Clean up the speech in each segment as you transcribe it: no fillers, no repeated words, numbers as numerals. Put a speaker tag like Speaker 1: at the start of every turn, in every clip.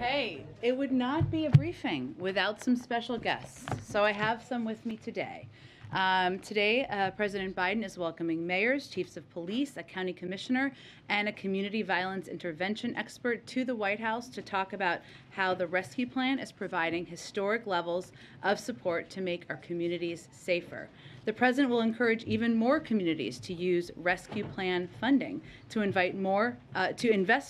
Speaker 1: Okay, it would not be a briefing without some special guests. So I have some with me today. Today, President Biden is welcoming mayors, chiefs of police, a county commissioner, and a community violence intervention expert to the White House to talk about how the rescue plan is providing historic levels of support to make our communities safer. The president will encourage even more communities to use rescue plan funding to invest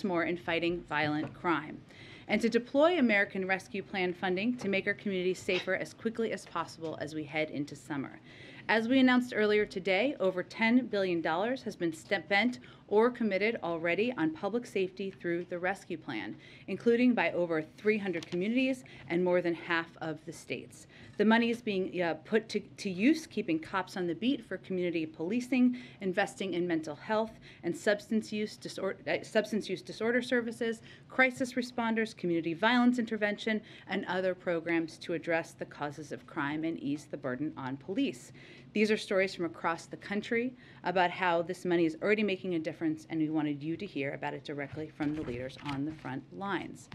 Speaker 1: more in fighting violent crime, and to deploy American Rescue Plan funding to make our communities safer as quickly as possible as we head into summer. As we announced earlier today, over $10 billion has been spent or committed already on public safety through the Rescue Plan, including by over 300 communities and more than half of the states. The money is being put to use, keeping cops on the beat for community policing, investing in mental health and substance use disorder services, crisis responders, community violence intervention, and other programs to address the causes of crime and ease the burden on police. These are stories from across the country about how this money is already making a difference, and we wanted you to hear about it directly from the leaders on the front lines.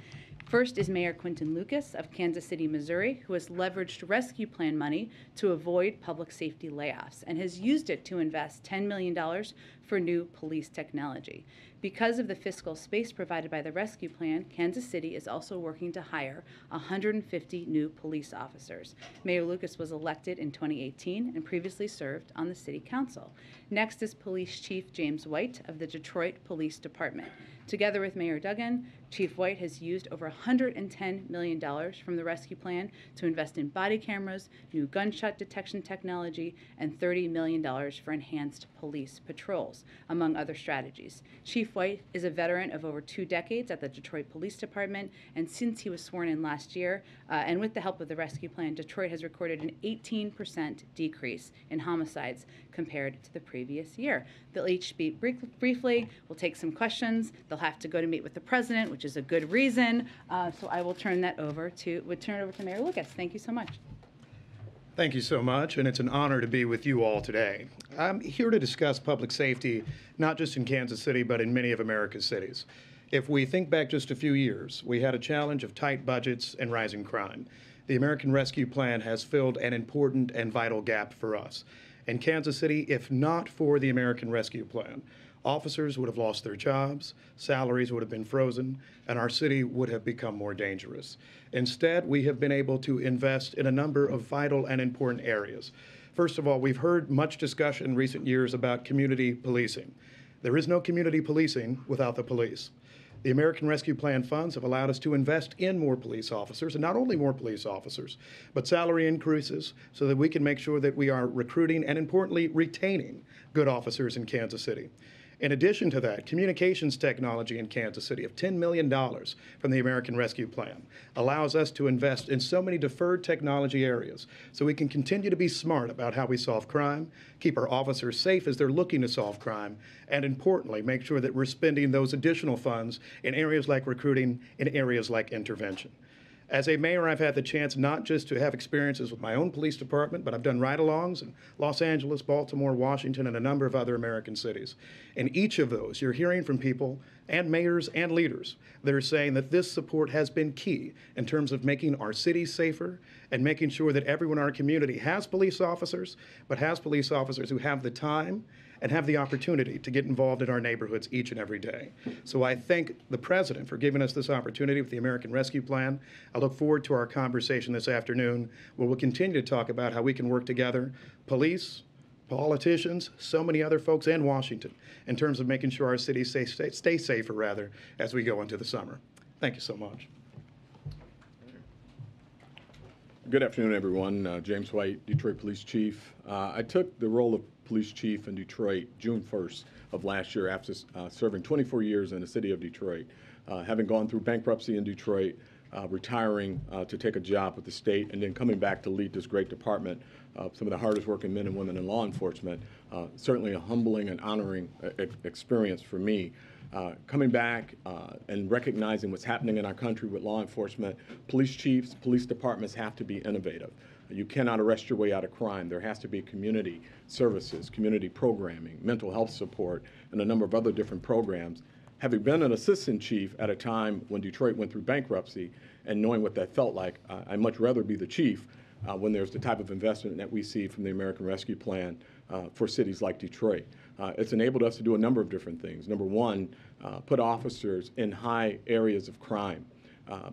Speaker 1: First is Mayor Quinton Lucas of Kansas City, Missouri, who has leveraged rescue plan money to avoid public safety layoffs and has used it to invest $10 million for new police technology. Because of the fiscal space provided by the rescue plan, Kansas City is also working to hire 150 new police officers. Mayor Lucas was elected in 2018 and previously served on the city council. Next is Police Chief James White of the Detroit Police Department. Together with Mayor Duggan, Chief White has used over $110 million from the rescue plan to invest in body cameras, new gunshot detection technology, and $30 million for enhanced police patrols, among other strategies. Chief White is a veteran of over 2 decades at the Detroit Police Department, and since he was sworn in last year, and with the help of the rescue plan, Detroit has recorded an 18% decrease in homicides compared to the previous year. They'll each speak briefly. We'll take some questions. They'll have to go to meet with the president, which is a good reason. So I will turn it over to Mayor Lucas. Thank you so much.
Speaker 2: Thank you so much, and it's an honor to be with you all today. I'm here to discuss public safety, not just in Kansas City, but in many of America's cities. If we think back just a few years, we had a challenge of tight budgets and rising crime. The American Rescue Plan has filled an important and vital gap for us. In Kansas City, if not for the American Rescue Plan, officers would have lost their jobs, salaries would have been frozen, and our city would have become more dangerous. Instead, we have been able to invest in a number of vital and important areas. First of all, we've heard much discussion in recent years about community policing. There is no community policing without the police. The American Rescue Plan funds have allowed us to invest in more police officers, and not only more police officers, but salary increases so that we can make sure that we are recruiting and, importantly, retaining good officers in Kansas City. In addition to that, communications technology in Kansas City of $10 million from the American Rescue Plan allows us to invest in so many deferred technology areas so we can continue to be smart about how we solve crime, keep our officers safe as they're looking to solve crime, and importantly, make sure that we're spending those additional funds in areas like recruiting, in areas like intervention. As a mayor, I've had the chance not just to have experiences with my own police department, but I've done ride-alongs in Los Angeles, Baltimore, Washington, and a number of other American cities. In each of those, you're hearing from people and mayors and leaders that are saying that this support has been key in terms of making our cities safer and making sure that everyone in our community has police officers, but has police officers who have the time and have the opportunity to get involved in our neighborhoods each and every day. So I thank the president for giving us this opportunity with the American Rescue Plan. I look forward to our conversation this afternoon, where we'll continue to talk about how we can work together, police, politicians, so many other folks, and Washington, in terms of making sure our cities stay safer, as we go into the summer. Thank you so much.
Speaker 3: Good afternoon, everyone. James White, Detroit Police Chief. I took the role of Police Chief in Detroit June 1st of last year after serving 24 years in the city of Detroit, having gone through bankruptcy in Detroit, retiring to take a job with the state, and then coming back to lead this great department of some of the hardest working men and women in law enforcement. Certainly a humbling and honoring experience for me. Coming back and recognizing what's happening in our country with law enforcement, police chiefs, police departments have to be innovative. You cannot arrest your way out of crime. There has to be community services, community programming, mental health support, and a number of other different programs Having been an assistant chief at a time when Detroit went through bankruptcy and knowing what that felt like, I'd much rather be the chief when there's the type of investment that we see from the American Rescue Plan for cities like Detroit. It's enabled us to do a number of different things. Number one, put officers in high areas of crime,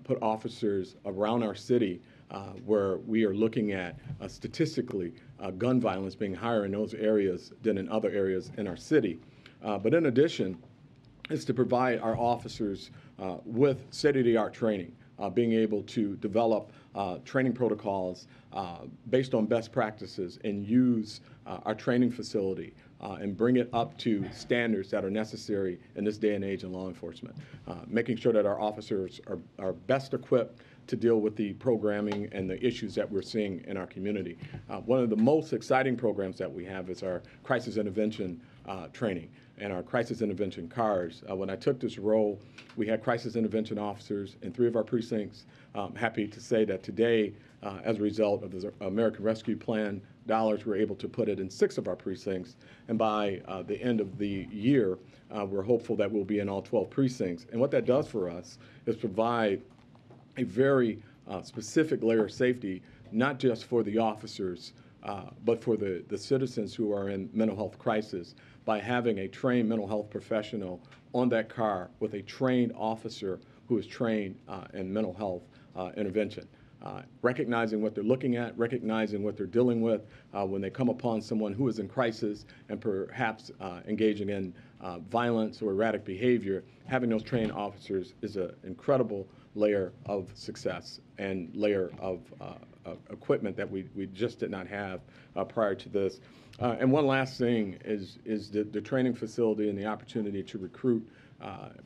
Speaker 3: put officers around our city where we are looking at statistically gun violence being higher in those areas than in other areas in our city. But in addition, is to provide our officers with state-of-the-art training, being able to develop training protocols based on best practices and use our training facility and bring it up to standards that are necessary in this day and age in law enforcement, making sure that our officers are best equipped to deal with the programming and the issues that we're seeing in our community. One of the most exciting programs that we have is our crisis intervention training and our crisis intervention cars. When I took this role, we had crisis intervention officers in 3 of our precincts. I'm happy to say that today, as a result of the American Rescue Plan dollars, we're able to put it in 6 of our precincts. And by the end of the year, we're hopeful that we'll be in all 12 precincts. And what that does for us is provide a very specific layer of safety, not just for the officers, but for the citizens who are in mental health crisis, by having a trained mental health professional on that car with a trained officer who is trained in mental health intervention. Recognizing what they're looking at, recognizing what they're dealing with when they come upon someone who is in crisis and perhaps engaging in violence or erratic behavior, having those trained officers is an incredible layer of success and layer of equipment that we just did not have prior to this. And one last thing is the training facility and the opportunity to recruit.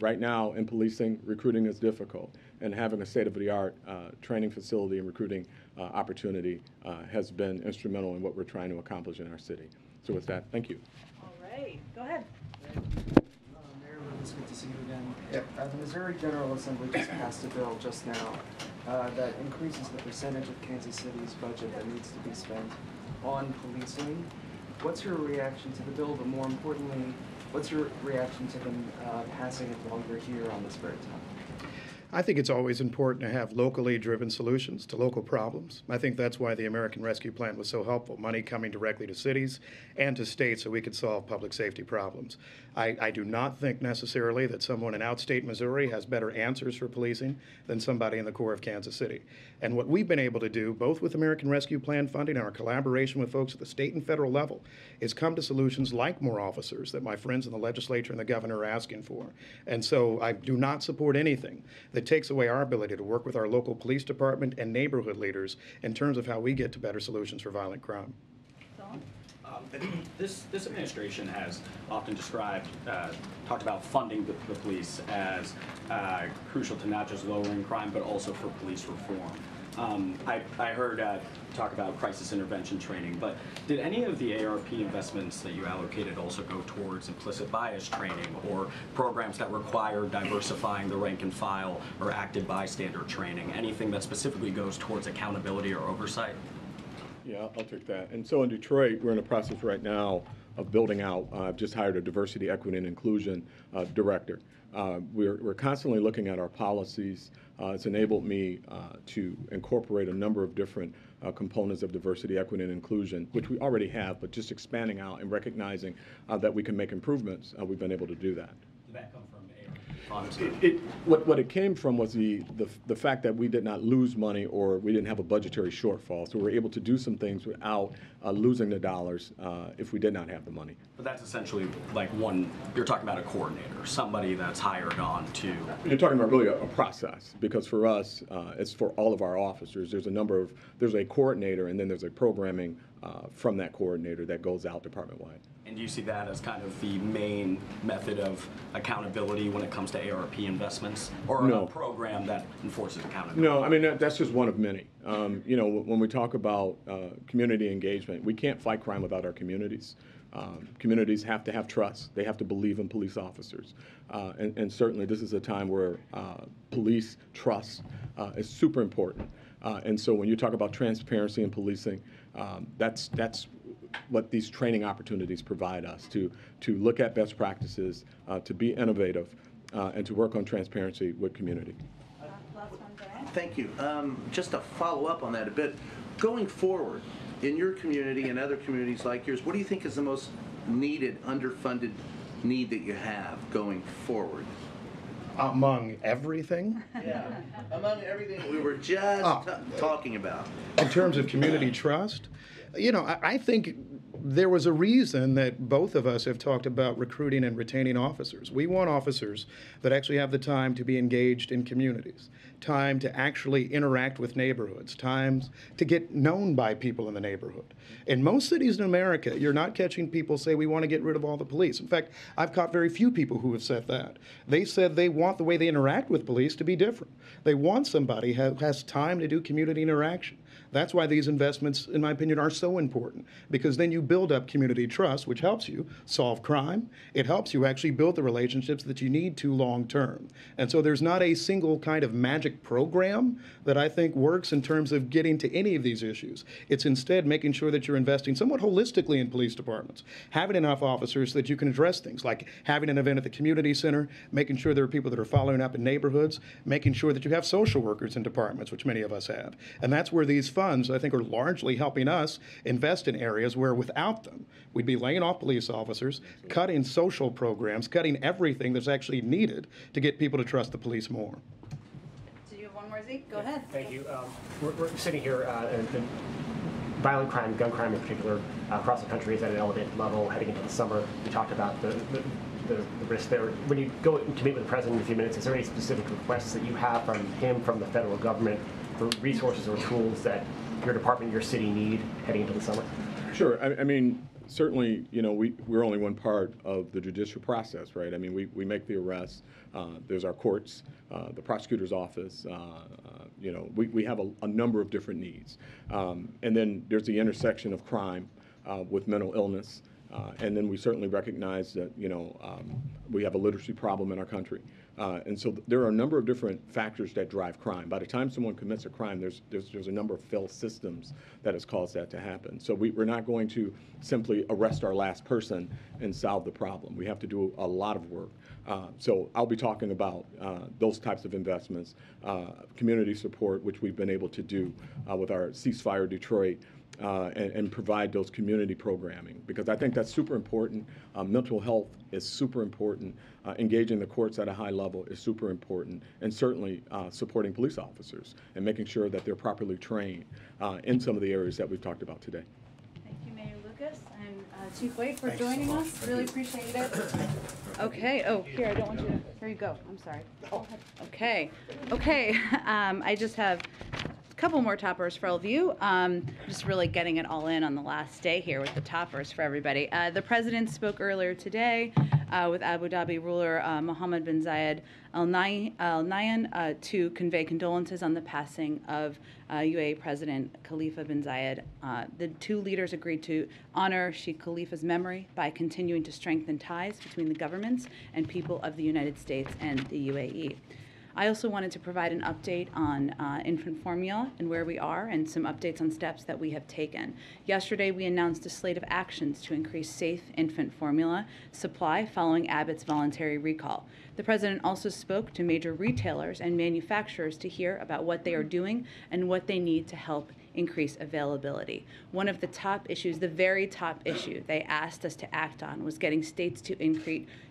Speaker 3: Right now in policing, recruiting is difficult, and having a state-of-the-art training facility and recruiting opportunity has been instrumental in what we're trying to accomplish in our city. So with that, thank you.
Speaker 1: All right, go ahead.
Speaker 4: Mayor, it's good to see you again. The Missouri General Assembly just passed a bill just now that increases the percentage of Kansas City's budget that needs to be spent on policing. What's your reaction to the bill, but more importantly, what's your reaction to them passing it while you're here on this very topic?
Speaker 2: I think it's always important to have locally driven solutions to local problems. I think that's why the American Rescue Plan was so helpful, money coming directly to cities and to states so we could solve public safety problems. I do not think necessarily that someone in outstate Missouri has better answers for policing than somebody in the core of Kansas City. And what we've been able to do, both with American Rescue Plan funding and our collaboration with folks at the state and federal level, is come to solutions like more officers that my friends in the legislature and the governor are asking for. And so I do not support anything that takes away our ability to work with our local police department and neighborhood leaders in terms of how we get to better solutions for violent crime.
Speaker 5: This administration has often talked about funding the police as crucial to not just lowering crime, but also for police reform. I heard talk about crisis intervention training, but did any of the ARP investments that you allocated also go towards implicit bias training or programs that require diversifying the rank and file or active bystander training? Anything that specifically goes towards accountability or oversight?
Speaker 3: Yeah, I'll take that. And so in Detroit, we're in the process right now of building out. I've just hired a diversity, equity, and inclusion director. We're constantly looking at our policies. It's enabled me to incorporate a number of different components of diversity, equity, and inclusion, which we already have, but just expanding out and recognizing that we can make improvements. We've been able to do that.
Speaker 5: Did that come from ARP?
Speaker 3: What it came from was the fact that we did not lose money or we didn't have a budgetary shortfall. So we're able to do some things without losing the dollars if we did not have the money.
Speaker 5: But that's essentially like you're talking about a coordinator, somebody that's hired on to.
Speaker 3: You're talking about really a process, because for us, it's for all of our officers. There's a coordinator, and then there's a programming from that coordinator that goes out department-wide.
Speaker 5: And do you see that as kind of the main method of accountability when it comes to ARP investments, or
Speaker 3: No.
Speaker 5: a program that enforces accountability?
Speaker 3: No, I mean, that's just one of many. You know, when we talk about community engagement, we can't fight crime without our communities. Communities have to have trust. They have to believe in police officers. And certainly this is a time where police trust is super important. And so when you talk about transparency in policing, that's what these training opportunities provide us to look at best practices, to be innovative, and to work on transparency with community.
Speaker 1: Last one, Brian.
Speaker 6: Thank you. Just to follow up on that a bit, going forward, in your community and other communities like yours, what do you think is the most needed, underfunded need that you have going forward?
Speaker 2: Among everything,
Speaker 6: Yeah, among everything we were just talking about.
Speaker 2: in terms of community trust, you know, I think there was a reason that both of us have talked about recruiting and retaining officers. We want officers that actually have the time to be engaged in communities, time to actually interact with neighborhoods, times to get known by people in the neighborhood. In most cities in America, you're not catching people say, we want to get rid of all the police. In fact, I've caught very few people who have said that. They said they want the way they interact with police to be different. They want somebody who has time to do community interaction. That's why these investments, in my opinion, are so important, because then you build up community trust, which helps you solve crime. It helps you actually build the relationships that you need to long term. And so there's not a single kind of magic program that I think works in terms of getting to any of these issues. It's instead making sure that you're investing somewhat holistically in police departments, having enough officers that you can address things like having an event at the community center, making sure there are people that are following up in neighborhoods, making sure that you have social workers in departments, which many of us have. And that's where these funds, I think, are largely helping us invest in areas where without them, we'd be laying off police officers, cutting social programs, cutting everything that's actually needed to get people to trust the police more.
Speaker 1: Do you have one more, Zeke? Go ahead.
Speaker 7: Thank you. We're sitting here, and violent crime, gun crime in particular, across the country is at an elevated level heading into the summer. We talked about the risk there. When you go to meet with the president in a few minutes, is there any specific requests that you have from him, from the federal government, for resources or tools that your department, your city need heading into the summer?
Speaker 3: Sure. I mean, certainly, you know, we're only one part of the judicial process, right? I mean, we make the arrests. There's our courts, the prosecutor's office. You know, we have a number of different needs. And then there's the intersection of crime with mental illness. And then we certainly recognize that, you know, we have a literacy problem in our country. And so there are a number of different factors that drive crime. By the time someone commits a crime, there's a number of failed systems that has caused that to happen. So we're not going to simply arrest our last person and solve the problem. We have to do a lot of work. So I'll be talking about those types of investments, community support, which we've been able to do with our Ceasefire Detroit, and provide those community programming, because I think that's super important. Mental health is super important. Engaging the courts at a high level is super important, and certainly supporting police officers and making sure that they're properly trained in some of the areas that we've talked about today.
Speaker 1: Thank you, Mayor Lucas and Chief Wade, for joining us. Really appreciate it. Okay. Oh, here, I don't want you to. Here you go. I'm sorry. Okay. Okay. I just have couple more toppers for all of you. Just really getting it all in on the last day here with the toppers for everybody. The president spoke earlier today with Abu Dhabi ruler Mohammed bin Zayed Al Nahyan to convey condolences on the passing of UAE President Khalifa bin Zayed. The two leaders agreed to honor Sheikh Khalifa's memory by continuing to strengthen ties between the governments and people of the United States and the UAE. I also wanted to provide an update on infant formula and where we are, and some updates on steps that we have taken. Yesterday, we announced a slate of actions to increase safe infant formula supply following Abbott's voluntary recall. The president also spoke to major retailers and manufacturers to hear about what they are doing and what they need to help increase availability. One of the top issues, the very top issue they asked us to act on, was getting states to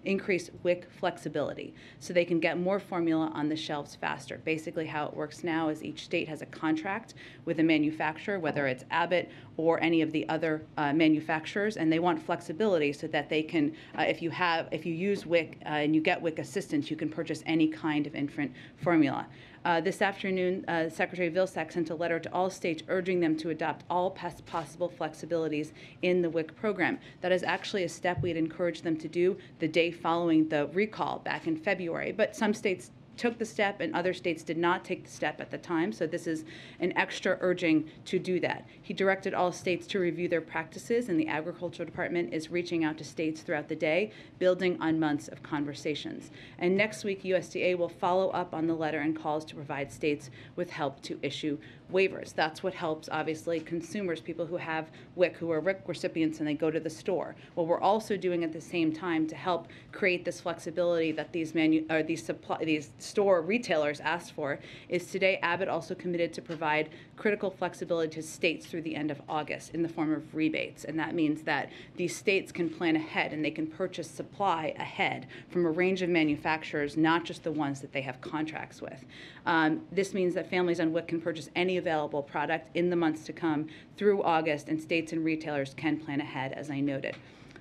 Speaker 1: increase WIC flexibility so they can get more formula on the shelves faster. Basically how it works now is each state has a contract with a manufacturer, whether it's Abbott or any of the other manufacturers, and they want flexibility so that they can, if you use WIC and you get WIC assistance, you can purchase any kind of infant formula. This afternoon, Secretary Vilsack sent a letter to all states urging them to adopt all possible flexibilities in the WIC program. That is actually a step we had encouraged them to do the day following the recall back in February, but some states took the step and other states did not take the step at the time. So this is an extra urging to do that. He directed all states to review their practices, and the Agriculture Department is reaching out to states throughout the day, building on months of conversations. And next week, USDA will follow up on the letter and calls to provide states with help to issue waivers. That's what helps, obviously, consumers, people who have WIC, who are WIC recipients, and they go to the store. What we're also doing at the same time to help create this flexibility that these store retailers asked for is today Abbott also committed to provide critical flexibility to states through the end of August in the form of rebates. And that means that these states can plan ahead and they can purchase supply ahead from a range of manufacturers, not just the ones that they have contracts with. This means that families on WIC can purchase any available product in the months to come through August, and states and retailers can plan ahead, as I noted.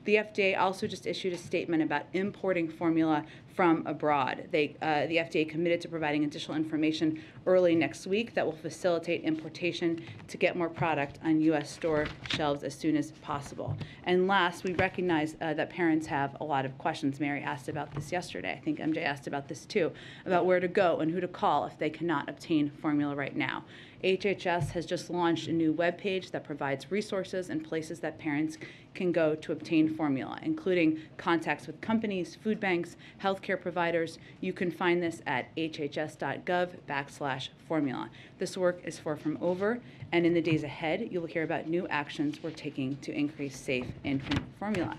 Speaker 1: The FDA also just issued a statement about importing formula from abroad. The FDA committed to providing additional information early next week that will facilitate importation to get more product on U.S. store shelves as soon as possible. And last, we recognize that parents have a lot of questions. Mary asked about this yesterday. I think MJ asked about this too, about where to go and who to call if they cannot obtain formula right now. HHS has just launched a new webpage that provides resources and places that parents can go to obtain formula, including contacts with companies, food banks, healthcare providers. You can find this at hhs.gov/formula. This work is far from over, and in the days ahead, you will hear about new actions we're taking to increase safe infant formula.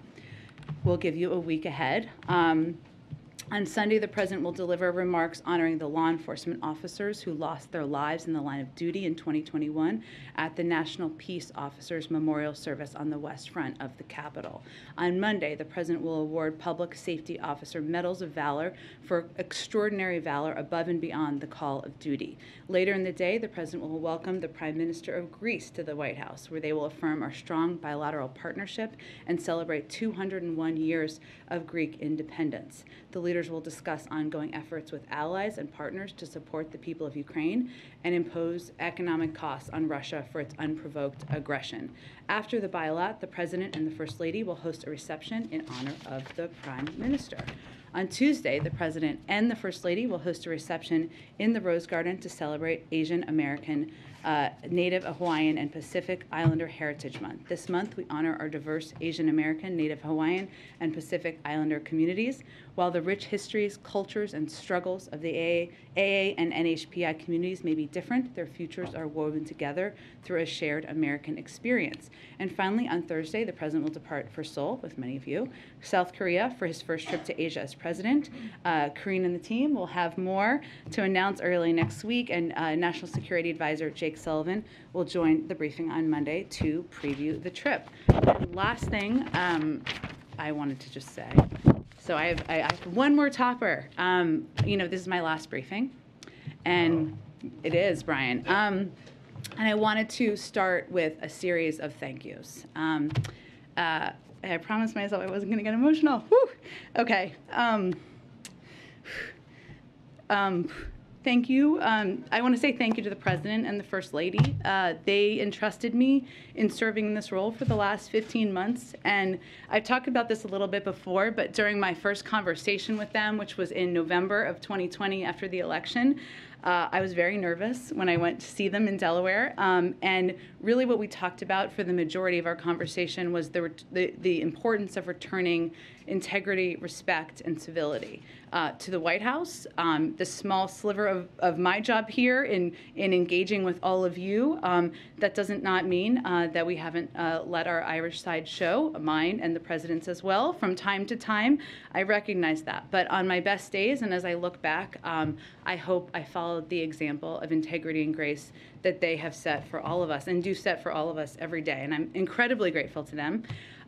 Speaker 1: We'll give you a week ahead. On Sunday, the President will deliver remarks honoring the law enforcement officers who lost their lives in the line of duty in 2021 at the National Peace Officers Memorial Service on the West Front of the Capitol. On Monday, the President will award Public Safety Officer Medals of Valor for extraordinary valor above and beyond the call of duty. Later in the day, the President will welcome the Prime Minister of Greece to the White House, where they will affirm our strong bilateral partnership and celebrate 201 years of Greek independence. The leaders will discuss ongoing efforts with allies and partners to support the people of Ukraine and impose economic costs on Russia for its unprovoked aggression. After the bilat, the President and the First Lady will host a reception in honor of the Prime Minister. On Tuesday, the President and the First Lady will host a reception in the Rose Garden to celebrate Asian American, Native Hawaiian, and Pacific Islander Heritage Month. This month, we honor our diverse Asian American, Native Hawaiian, and Pacific Islander communities. While the rich histories, cultures, and struggles of the AA and NHPI communities may be different, their futures are woven together through a shared American experience. And finally, on Thursday, the President will depart for Seoul, with many of you, South Korea, for his first trip to Asia as President. Karine and the team will have more to announce early next week, and National Security Advisor Jake Sullivan will join the briefing on Monday to preview the trip. And last thing I wanted to just say, so I have one more topper. This is my last briefing, and it is, Brian. And I wanted to start with a series of thank yous. I promised myself I wasn't going to get emotional. Whew. Okay. Thank you. I want to say thank you to the President and the First Lady. They entrusted me in serving in this role for the last 15 months. And I've talked about this a little bit before, but during my first conversation with them, which was in November of 2020 after the election, I was very nervous when I went to see them in Delaware. And really what we talked about for the majority of our conversation was the importance of returning integrity, respect, and civility to the White House. The small sliver of my job here in engaging with all of you, that doesn't not mean that we haven't let our Irish side show, mine and the President's as well, from time to time. I recognize that. But on my best days, and as I look back, I hope I followed the example of integrity and grace that they have set for all of us and do set for all of us every day. And I'm incredibly grateful to them.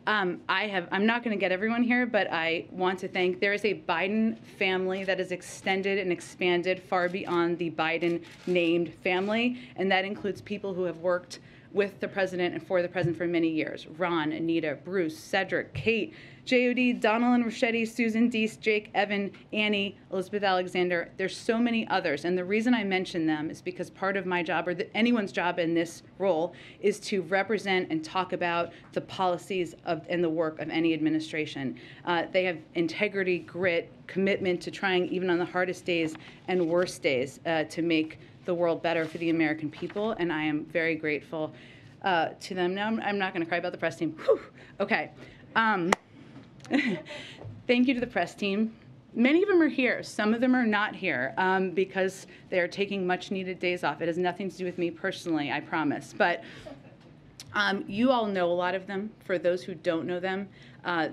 Speaker 1: I'm not going to get everyone here, but I want to thank, there is a Biden family that is extended and expanded far beyond the Biden named family, and that includes people who have worked with the president and for the president for many years. Ron, Anita, Bruce, Cedric, Kate, J.O.D., Donald Rochetti, Susan Deese, Jake, Evan, Annie, Elizabeth Alexander. There's so many others. And the reason I mention them is because part of my job, or anyone's job in this role, is to represent and talk about the policies and the work of any administration. They have integrity, grit, commitment to trying, even on the hardest days and worst days, to make the world better for the American people. And I am very grateful to them. Now, I'm not going to cry about the press team. Whew. Okay. Thank you to the press team. Many of them are here. Some of them are not here because they are taking much needed days off. It has nothing to do with me personally, I promise. But you all know a lot of them. For those who don't know them,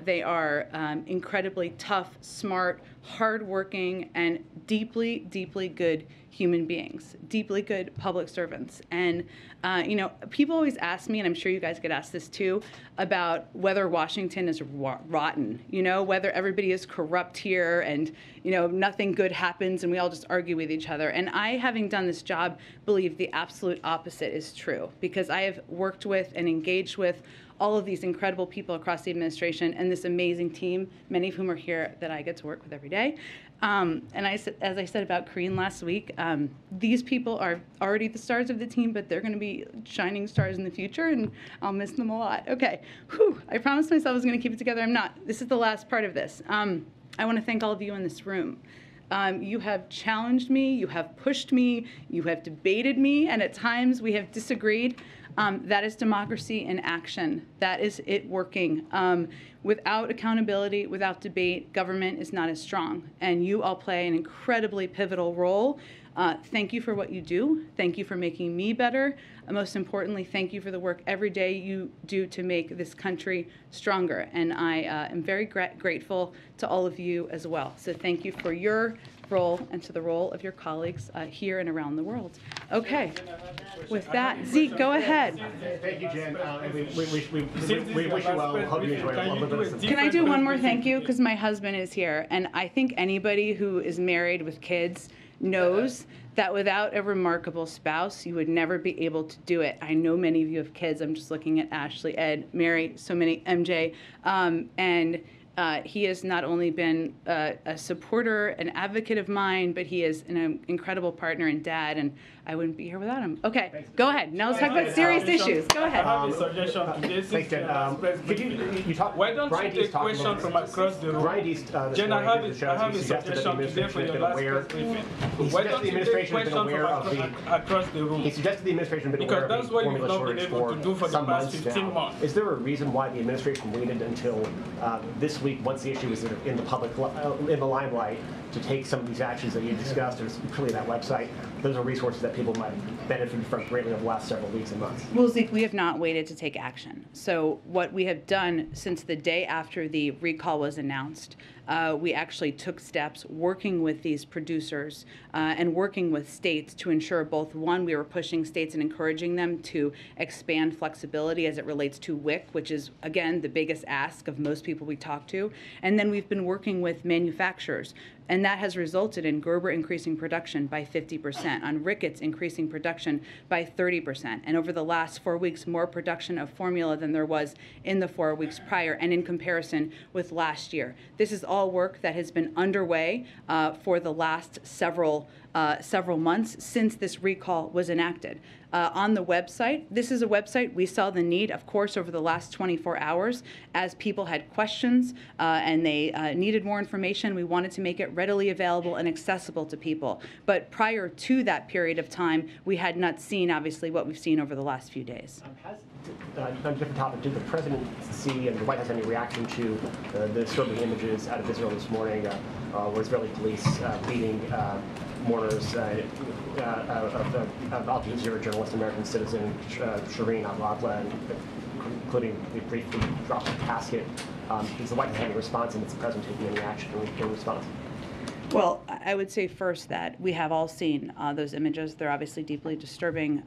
Speaker 1: they are incredibly tough, smart, hardworking, and deeply, deeply good human beings, deeply good public servants. And, you know, people always ask me, and I'm sure you guys get asked this too, about whether Washington is rotten, you know, whether everybody is corrupt here and, you know, nothing good happens and we all just argue with each other. And I, having done this job, believe the absolute opposite is true, because I have worked with and engaged with all of these incredible people across the administration and this amazing team, many of whom are here that I get to work with every day. And as I said about Karine last week, these people are already the stars of the team, but they're going to be shining stars in the future, and I'll miss them a lot. Okay, whew, I promised myself I was going to keep it together. I'm not. This is the last part of this. I want to thank all of you in this room. You have challenged me, you have pushed me, you have debated me, and at times we have disagreed. That is democracy in action. That is it working. Without accountability, without debate, government is not as strong. And you all play an incredibly pivotal role. Thank you for what you do. Thank you for making me better. Most importantly, thank you for the work every day you do to make this country stronger. And I am very grateful to all of you as well. So thank you for your role and to the role of your colleagues here and around the world. Okay. With that, Zeke, go ahead.
Speaker 7: Thank you, Jen. We wish you well. Hope you enjoy a little bit of
Speaker 1: Can I do one more thank you? Because my husband is here, and I think anybody who is married with kids knows that without a remarkable spouse, you would never be able to do it. I know many of you have kids. I'm just looking at Ashley, Ed, Mary, so many, MJ, and he has not only been a supporter, an advocate of mine, but he is an incredible partner and dad, and I wouldn't be here without him. Okay, go ahead. Now let's talk about serious issues. Go ahead.
Speaker 8: I have a suggestion to this.
Speaker 7: Thanks, Jen.
Speaker 8: Why don't you take questions from across the room? Jen, I have a suggestion today for your last press briefing. Why don't you take questions from across the room?
Speaker 7: He suggested the administration has been aware
Speaker 8: Because that's what you've not been able to do for the past 15 months.
Speaker 7: Is there a reason why the administration waited until this week, once the issue was in the public, in the limelight, to take some of these actions that you discussed? There's clearly that website. Those are resources that people might benefit from greatly over the last several weeks and months.
Speaker 1: Well, Zeke, we have not waited to take action. So what we have done since the day after the recall was announced, we actually took steps working with these producers and working with states to ensure both, one, we were pushing states and encouraging them to expand flexibility as it relates to WIC, which is, again, the biggest ask of most people we talk to. And then we've been working with manufacturers. And that has resulted in Gerber increasing production by 50%, on Ricketts increasing production by 30%. And over the last 4 weeks, more production of formula than there was in the 4 weeks prior and in comparison with last year. This is all work that has been underway for the last several months since this recall was enacted. On the website, this is a website, we saw the need, of course, over the last 24 hours as people had questions and they needed more information. We wanted to make it readily available and accessible to people. But prior to that period of time, we had not seen, obviously, what we've seen over the last few days.
Speaker 7: On a different topic, did the president see and the White House have any reaction to the disturbing images out of Israel this morning where Israeli police beating mourners of Al Jazeera journalist, American citizen Shireen Abu Akleh, including the briefly dropped casket? Does the White House have any response, and is the president taking any action in response?
Speaker 1: Well, I would say first that we have all seen those images. They're obviously deeply disturbing.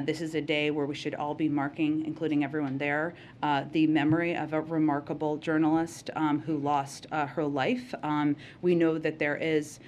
Speaker 1: This is a day where we should all be marking, including everyone there, the memory of a remarkable journalist who lost her life. We know that there is,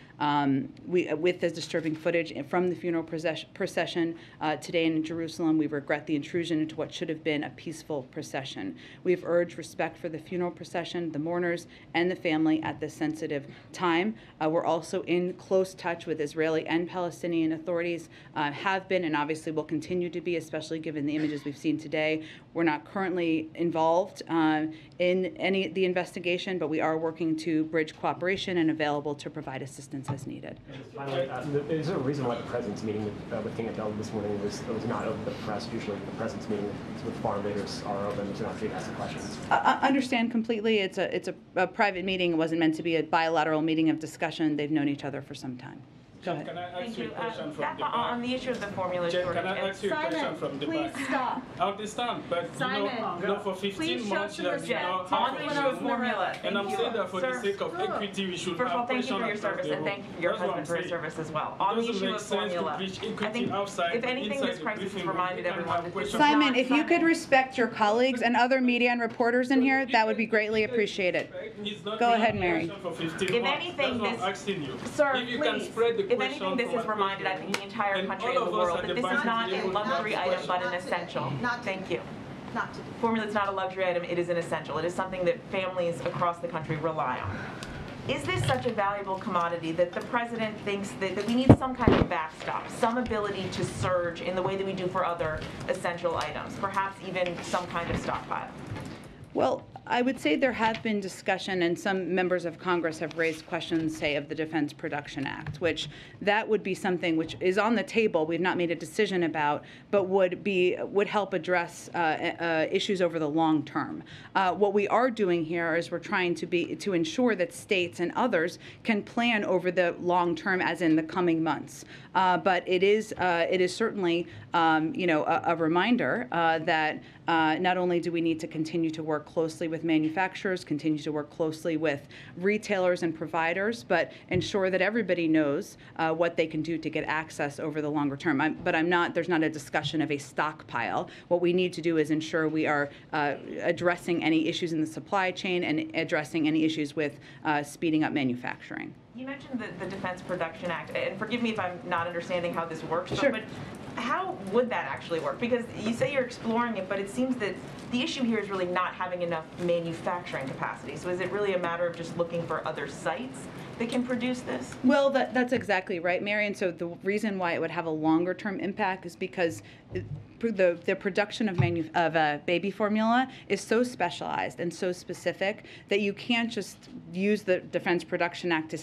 Speaker 1: with the disturbing footage from the funeral procession today in Jerusalem, we regret the intrusion into what should have been a peaceful procession. We've urged respect for the funeral procession, the mourners, and the family at this sensitive time. We're also in close touch with Israeli and Palestinian authorities, have been and obviously will continue to be, especially given the images we've seen today. We're not currently involved in any of the investigation, but we are working to bridge cooperation and available to provide assistance as needed.
Speaker 7: Finally, is there a reason why the president's meeting with King Abdullah this morning was not open to the press? Usually the president's meeting with foreign leaders are open to not being asked questions.
Speaker 1: Understand completely. It's a private meeting. It wasn't meant to be a bilateral meeting of discussion. They've known each other for some time. Go ahead.
Speaker 8: Can I ask you a question from the back?
Speaker 9: On the issue of the formula shortage.
Speaker 8: Can I ask you a question from the back?
Speaker 9: Please stop.
Speaker 8: I understand, but you know, for 15 months you have
Speaker 9: On the issue of formula.
Speaker 8: and I'm saying that for the sake of equity, we should
Speaker 9: First of all,
Speaker 8: have
Speaker 9: thank you
Speaker 8: pressure
Speaker 9: for your
Speaker 8: across
Speaker 9: service,
Speaker 8: the
Speaker 9: and
Speaker 8: road.
Speaker 9: thank you for your
Speaker 8: That's what
Speaker 9: husband
Speaker 8: I'm
Speaker 9: for his
Speaker 8: saying.
Speaker 9: service as well. On the
Speaker 8: Doesn't
Speaker 9: issue
Speaker 8: make
Speaker 9: of
Speaker 8: sense to
Speaker 9: formula,
Speaker 8: preach
Speaker 9: I
Speaker 8: equity
Speaker 9: think,
Speaker 8: outside,
Speaker 9: if anything,
Speaker 8: inside
Speaker 9: this
Speaker 8: the
Speaker 9: crisis has
Speaker 8: briefing room.
Speaker 9: reminded
Speaker 8: We can
Speaker 9: everyone
Speaker 8: have
Speaker 9: that this is
Speaker 8: questions.
Speaker 1: Simon,
Speaker 9: not
Speaker 1: if you could respect your colleagues and other media and reporters in here, that would be greatly appreciated. Go ahead, Mary.
Speaker 9: If anything,
Speaker 8: Sir,
Speaker 9: if you can spread the if anything, this has reminded, I think, the entire country and the world that this is not a luxury item, but an essential. Thank you.
Speaker 10: Not to do.
Speaker 9: Formula is not a luxury item, it is an essential. It is something that families across the country rely on. Is this such a valuable commodity that the president thinks that we need some kind of backstop, some ability to surge in the way that we do for other essential items, perhaps even some kind of stockpile?
Speaker 1: Well, I would say there have been discussion, and some members of Congress have raised questions, say, of the Defense Production Act, which that would be something which is on the table. We've not made a decision about, but would help address issues over the long term. What we are doing here is we're trying to ensure that states and others can plan over the long term, as in the coming months. But it is certainly a reminder that not only do we need to continue to work closely with manufacturers, continue to work closely with retailers and providers, but ensure that everybody knows what they can do to get access over the longer term. There's not a discussion of a stockpile. What we need to do is ensure we are addressing any issues in the supply chain and addressing any issues with speeding up manufacturing.
Speaker 9: You mentioned the Defense Production Act, and forgive me if I'm not understanding how this works,
Speaker 1: sure.
Speaker 9: But how would that actually work? Because you say you're exploring it, but it seems that the issue here is really not having enough manufacturing capacity. So is it really a matter of just looking for other sites that can produce this?
Speaker 1: Well, that's exactly right, Mary. And so the reason why it would have a longer term impact is because the production of baby formula is so specialized and so specific that you can't just use the Defense Production Act to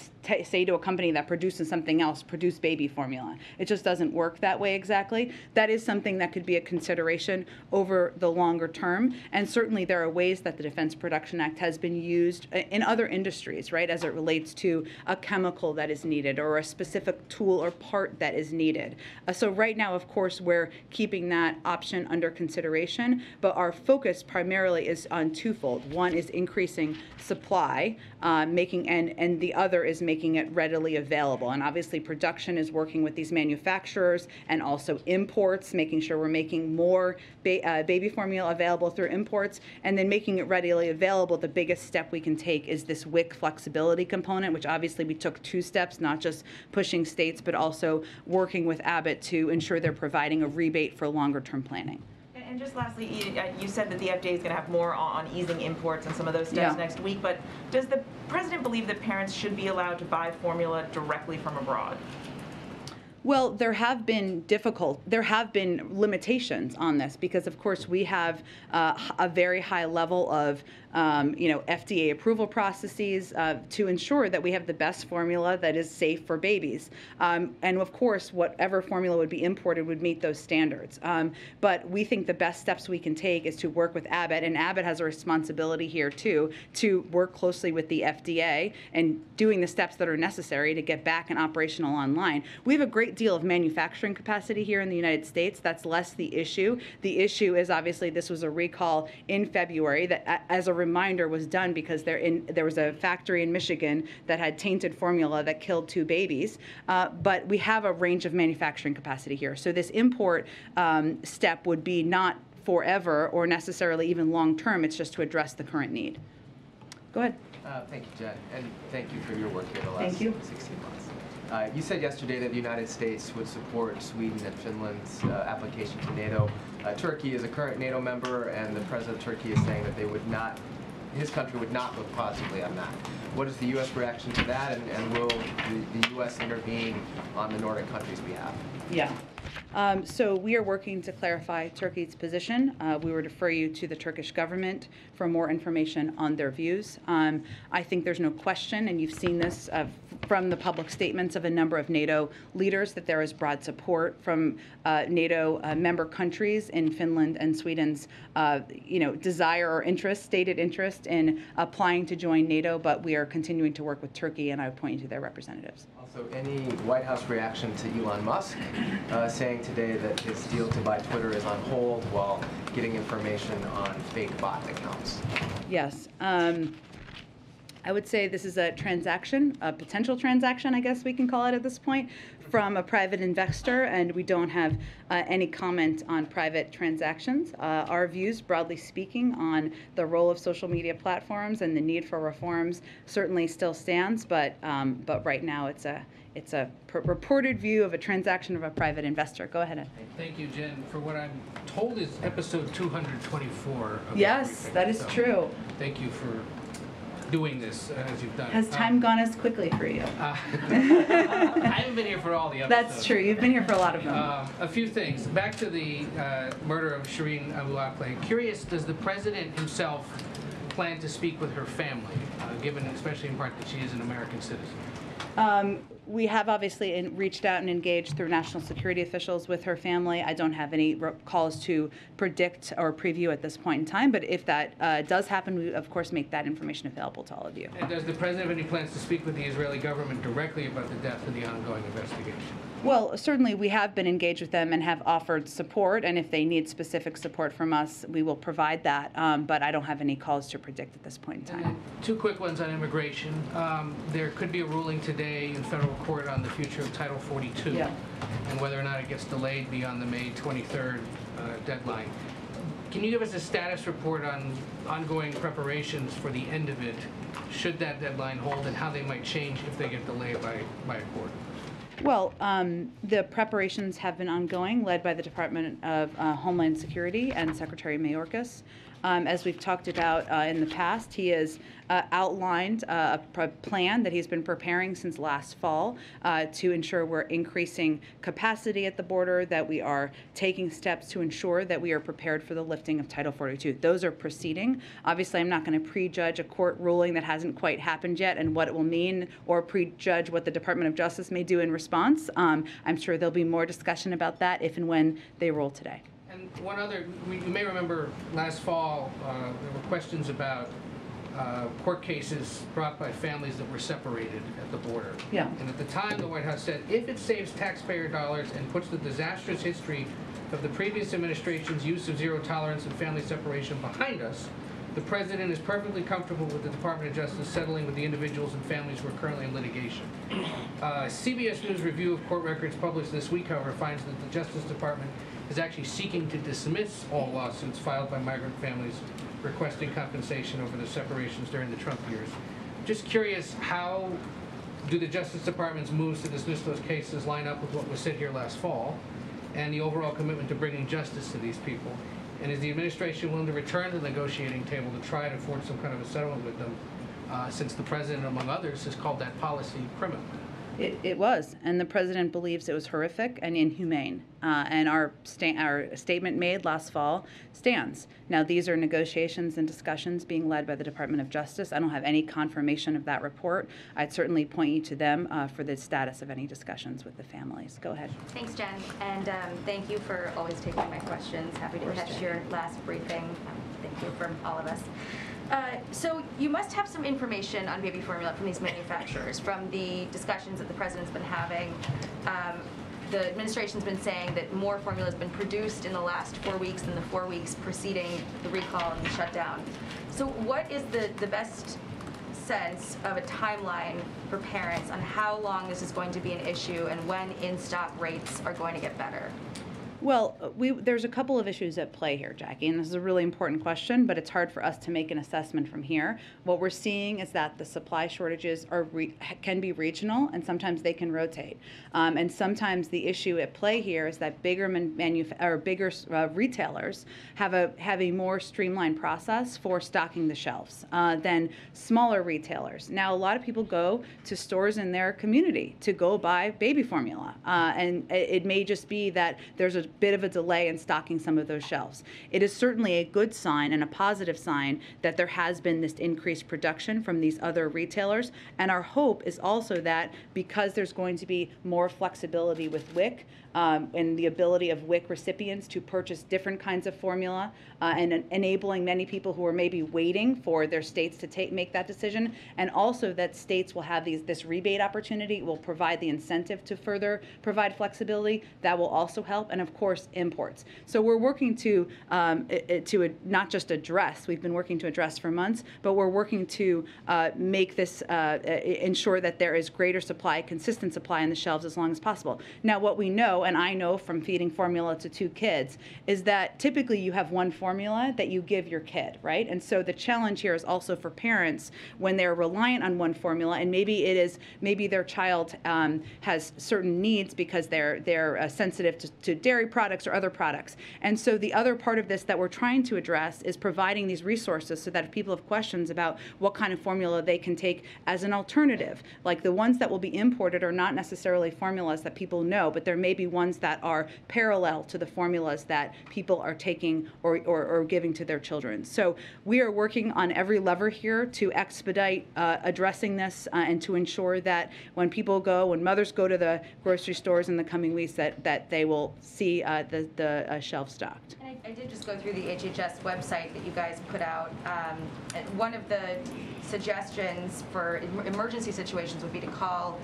Speaker 1: say to a company that produces something else, produce baby formula. It just doesn't work that way exactly. That is something that could be a consideration over the longer term. And certainly there are ways that the Defense Production Act has been used in other industries, right, as it relates to a chemical that is needed or a specific tool or part that is needed. So right now, of course, we're keeping that option under consideration, but our focus primarily is on twofold. One is increasing supply, and the other is making it readily available. And obviously production is working with these manufacturers and also imports, making sure we're making more baby formula available through imports, and then making it readily available. The biggest step we can take is this WIC flexibility component, which obviously we took 2 steps, not just pushing states, but also working with Abbott to ensure they're providing a rebate for longer-term planning.
Speaker 9: And just lastly, you said that the FDA is going to have more on easing imports and some of those steps next week, but does the president believe that parents should be allowed to buy formula directly from abroad?
Speaker 1: Well, there have been limitations on this because, of course, we have a very high level of FDA approval processes to ensure that we have the best formula that is safe for babies. And of course, whatever formula would be imported would meet those standards. But we think the best steps we can take is to work with Abbott, and Abbott has a responsibility here too, to work closely with the FDA and doing the steps that are necessary to get back and operational online. We have a great deal of manufacturing capacity here in the United States. That's less the issue. The issue is obviously this was a recall in February that as a reminder was done because there was a factory in Michigan that had tainted formula that killed 2 babies. But we have a range of manufacturing capacity here. So this import step would be not forever or necessarily even long term. It's just to address the current need. Go ahead.
Speaker 10: Thank you, Jen, and thank you for your work here the last
Speaker 1: Thank you.
Speaker 10: 16 months. You said yesterday that the United States would support Sweden and Finland's application to NATO. Turkey is a current NATO member, and the president of Turkey is saying that they would not, his country would not look positively on that. What is the U.S. reaction to that, and will the U.S. intervene on the Nordic countries' behalf?
Speaker 1: Yeah. So we are working to clarify Turkey's position. We would refer you to the Turkish government for more information on their views. I think there's no question, and you've seen this from the public statements of a number of NATO leaders, that there is broad support from NATO member countries in Finland and Sweden's desire or interest, stated interest in applying to join NATO, but we are continuing to work with Turkey, and I would point you to their representatives.
Speaker 10: Also, any White House reaction to Elon Musk saying today that his deal to buy Twitter is on hold while getting information on fake bot accounts?
Speaker 1: Yes. I would say this is a transaction, a potential transaction, I guess we can call it at this point, from a private investor, and we don't have any comment on private transactions. Our views, broadly speaking, on the role of social media platforms and the need for reforms certainly still stands, but right now it's a reported view of a transaction of a private investor. Go ahead.
Speaker 11: Thank you, Jen. For what I'm told is episode 224.
Speaker 1: Yes, that is true.
Speaker 11: Thank you for doing this as you've done.
Speaker 1: Has time gone as quickly for you?
Speaker 11: I haven't been here for all the episodes.
Speaker 1: That's true. You've been here for a lot of them.
Speaker 11: A few things. Back to the murder of Shireen Abu Akleh. Curious, does the president himself plan to speak with her family, given especially in part that she is an American citizen?
Speaker 1: We have obviously reached out and engaged through national security officials with her family. I don't have any calls to predict or preview at this point in time, but if that does happen, we of course make that information available to all of you.
Speaker 11: And does the president have any plans to speak with the Israeli government directly about the death and the ongoing investigation?
Speaker 1: Well, certainly we have been engaged with them and have offered support, and if they need specific support from us, we will provide that, but I don't have any calls to predict at this point in time.
Speaker 11: And then 2 quick ones on immigration. There could be a ruling today in federal court on the future of Title 42 and whether or not it gets delayed beyond the May 23rd deadline. Can you give us a status report on ongoing preparations for the end of it, should that deadline hold, and how they might change if they get delayed by a court?
Speaker 1: Well, the preparations have been ongoing, led by the Department of Homeland Security and Secretary Mayorkas. As we've talked about in the past, he has outlined a plan that he's been preparing since last fall to ensure we're increasing capacity at the border, that we are taking steps to ensure that we are prepared for the lifting of Title 42. Those are proceeding. Obviously, I'm not going to prejudge a court ruling that hasn't quite happened yet and what it will mean, or prejudge what the Department of Justice may do in response. I'm sure there'll be more discussion about that if and when they rule today.
Speaker 11: And one other, you may remember last fall, there were questions about court cases brought by families that were separated at the border.
Speaker 1: Yeah.
Speaker 11: And at the time, the White House said, if it saves taxpayer dollars and puts the disastrous history of the previous administration's use of zero tolerance and family separation behind us, the president is perfectly comfortable with the Department of Justice settling with the individuals and families who are currently in litigation. CBS News review of court records published this week, however, finds that the Justice Department is actually seeking to dismiss all lawsuits filed by migrant families requesting compensation over the separations during the Trump years. Just curious, how do the Justice Department's moves to dismiss those cases line up with what was said here last fall and the overall commitment to bringing justice to these people? And is the administration willing to return to the negotiating table to try to forge some kind of a settlement with them, since the president, among others, has called that policy criminal?
Speaker 1: It was, and the president believes it was horrific and inhumane. And our statement made last fall stands. Now, these are negotiations and discussions being led by the Department of Justice. I don't have any confirmation of that report. I'd certainly point you to them for the status of any discussions with the families. Go ahead.
Speaker 12: Thanks, Jen, and thank you for always taking my questions. Happy to catch your last briefing. Thank you from all of us. So you must have some information on baby formula from these manufacturers, from the discussions that the president's been having. the administration's been saying that more formula has been produced in the last 4 weeks than the 4 weeks preceding the recall and the shutdown. So what is the best sense of a timeline for parents on how long this is going to be an issue and when in-stock rates are going to get better?
Speaker 1: Well, there's a couple of issues at play here, Jackie, and this is a really important question, but it's hard for us to make an assessment from here. What we're seeing is that the supply shortages can be regional, and sometimes they can rotate. And sometimes the issue at play here is that bigger retailers have a more streamlined process for stocking the shelves than smaller retailers. Now, a lot of people go to stores in their community to go buy baby formula, and it may just be that there's a bit of a delay in stocking some of those shelves. It is certainly a good sign and a positive sign that there has been this increased production from these other retailers, and our hope is also that because there's going to be more flexibility with WIC and the ability of WIC recipients to purchase different kinds of formula and enabling many people who are maybe waiting for their states to make that decision, and also that states will have this rebate opportunity, will provide the incentive to further provide flexibility. That will also help, and of course imports. So we're working to not just address, we've been working to address for months, but we're working to make this, ensure that there is greater supply, consistent supply on the shelves as long as possible. Now what we know, and I know from feeding formula to 2 kids, is that typically you have one formula that you give your kid, right? And so the challenge here is also for parents when they're reliant on one formula, and maybe their child has certain needs because they're sensitive to dairy products or other products. And so the other part of this that we're trying to address is providing these resources so that if people have questions about what kind of formula they can take as an alternative, like the ones that will be imported are not necessarily formulas that people know, but there may be ones that are parallel to the formulas that people are taking or giving to their children. So we are working on every lever here to expedite addressing this and to ensure that when mothers go to the grocery stores in the coming weeks, that they will see the shelf stocked.
Speaker 12: And I did just go through the HHS website that you guys put out. And one of the suggestions for emergency situations would be to call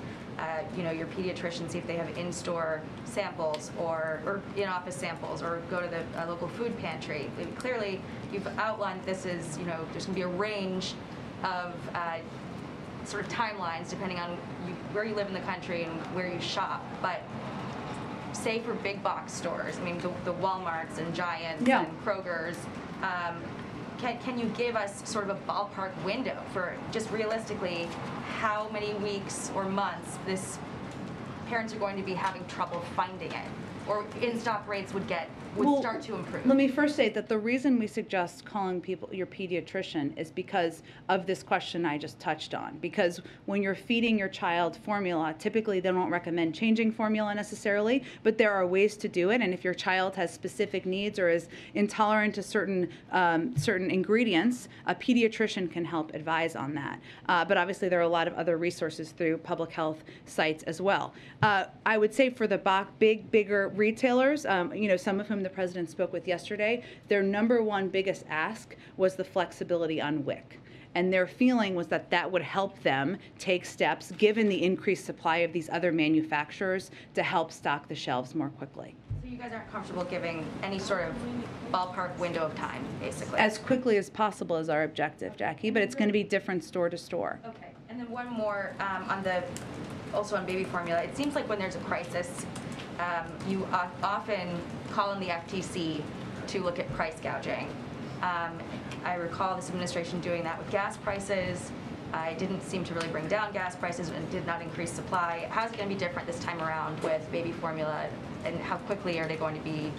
Speaker 12: your pediatrician, see if they have in-store samples or in-office samples, or go to the local food pantry. Clearly, you've outlined this as, there's going to be a range of sort of timelines depending on where you live in the country and where you shop. But say for big box stores, I mean the Walmarts and Giants and Kroger's, can you give us sort of a ballpark window for just realistically how many weeks or months parents are going to be having trouble finding it, or in-stock rates would start to improve?
Speaker 1: Let me first say that the reason we suggest calling your pediatrician is because of this question I just touched on. Because when you're feeding your child formula, typically they don't recommend changing formula necessarily, but there are ways to do it. And if your child has specific needs or is intolerant to certain ingredients, a pediatrician can help advise on that. But obviously there are a lot of other resources through public health sites as well. I would say for the bigger retailers, some of whom the president spoke with yesterday, their number one biggest ask was the flexibility on WIC. And their feeling was that would help them take steps, given the increased supply of these other manufacturers, to help stock the shelves more quickly.
Speaker 12: So you guys aren't comfortable giving any sort of ballpark window of time, basically?
Speaker 1: As quickly as possible is our objective, Jackie, but it's going to be different store to store.
Speaker 12: Okay. And then one more also on baby formula. It seems like when there's a crisis, you often call on the FTC to look at price gouging. I recall this administration doing that with gas prices. It didn't seem to really bring down gas prices and did not increase supply. How's it going to be different this time around with baby formula, and how quickly are they going to be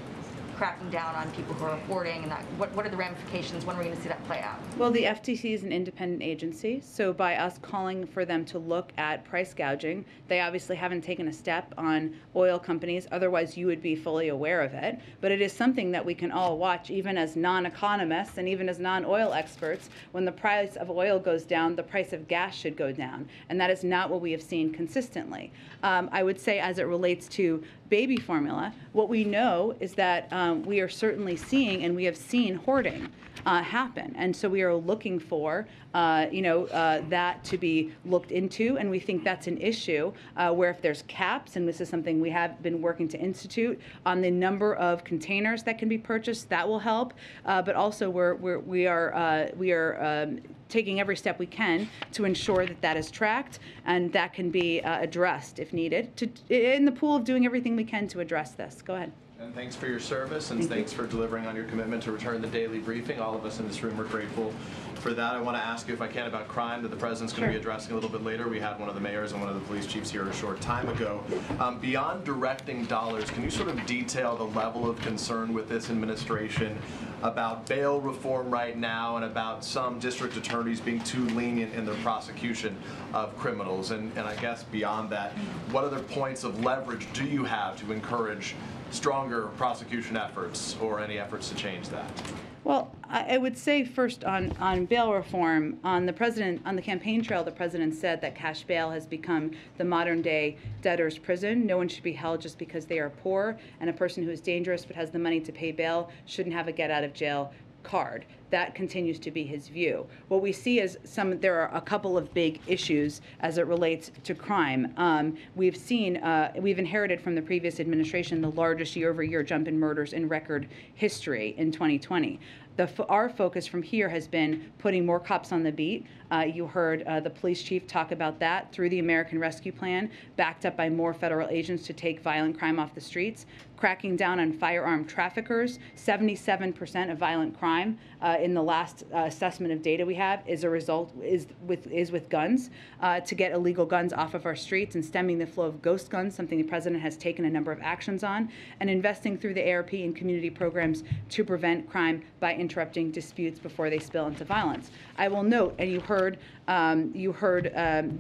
Speaker 12: cracking down on people who are hoarding, and what are the ramifications? When are we going to see that play out?
Speaker 1: Well, the FTC is an independent agency, so by us calling for them to look at price gouging, they obviously haven't taken a step on oil companies, otherwise you would be fully aware of it. But it is something that we can all watch, even as non-economists and even as non-oil experts. When the price of oil goes down, the price of gas should go down, and that is not what we have seen consistently. I would say as it relates to baby formula, what we know is that we are certainly seeing, and we have seen hoarding happen. And so we are looking for, that to be looked into, and we think that's an issue where if there's caps, and this is something we have been working to institute on the number of containers that can be purchased, that will help. But also we are taking every step we can to ensure that that is tracked and that can be addressed if needed, in the pool of doing everything we can to address this. Go ahead.
Speaker 13: And thanks for your service, and thanks for delivering on your commitment to return the daily briefing. All of us in this room are grateful for that. I want to ask you, if I can, about crime that the President's going to be addressing a little bit later. We had one of the mayors and one of the police chiefs here a short time ago. Beyond directing dollars, can you sort of detail the level of concern with this administration about bail reform right now and about some district attorneys being too lenient in their prosecution of criminals? And I guess beyond that, what other points of leverage do you have to encourage stronger prosecution efforts or any efforts to change that?
Speaker 1: Well, I would say first on bail reform, on the campaign trail, the president said that cash bail has become the modern day debtor's prison. No one should be held just because they are poor, and a person who is dangerous but has the money to pay bail shouldn't have a get out of jail card. That continues to be his view. What we see is there are a couple of big issues as it relates to crime. We've inherited from the previous administration the largest year-over-year jump in murders in record history in 2020. Our focus from here has been putting more cops on the beat. You heard the police chief talk about that through the American Rescue Plan, backed up by more federal agents to take violent crime off the streets, cracking down on firearm traffickers. 77% of violent crime in the last assessment of data we have is with guns, to get illegal guns off of our streets and stemming the flow of ghost guns, something the president has taken a number of actions on, and investing through the ARP and community programs to prevent crime by interrupting disputes before they spill into violence. I will note, and you heard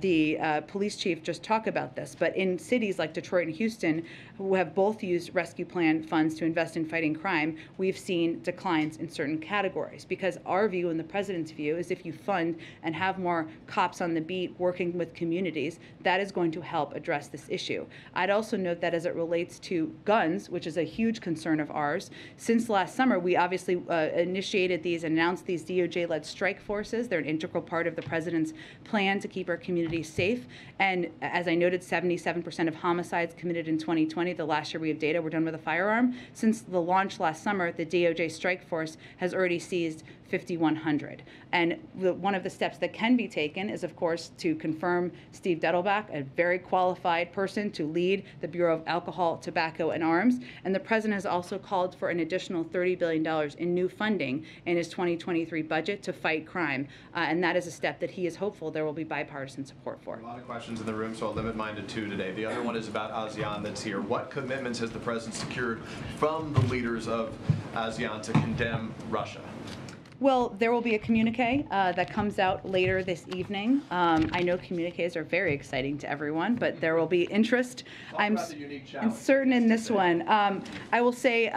Speaker 1: the police chief just talk about this, but in cities like Detroit and Houston, who have both used rescue plan funds to invest in fighting crime, we've seen declines in certain categories, because our view and the president's view is if you fund and have more cops on the beat working with communities, that is going to help address this issue. I'd also note that as it relates to guns, which is a huge concern of ours, since last summer we obviously initiated these, announced these DOJ-led strike forces. They're an integral part of the president's plan to keep our communities safe. And as I noted, 77% of homicides committed in 2020, the last year we have data, were done with a firearm. Since the launch last summer, the DOJ strike force has already seized 5,100. And one of the steps that can be taken is, of course, to confirm Steve Dettelbach, a very qualified person to lead the Bureau of Alcohol, Tobacco, and Arms. And the president has also called for an additional $30 billion in new funding in his 2023 budget to fight crime. And that is a step that he is hopeful there will be bipartisan support for.
Speaker 13: A lot of questions in the room, so I'll limit mine to two today. The other one is about ASEAN that's here. What commitments has the president secured from the leaders of ASEAN to condemn Russia?
Speaker 1: Well, there will be a communique that comes out later this evening. I know communiques are very exciting to everyone, but there will be interest. I'm certain in this one. I will say,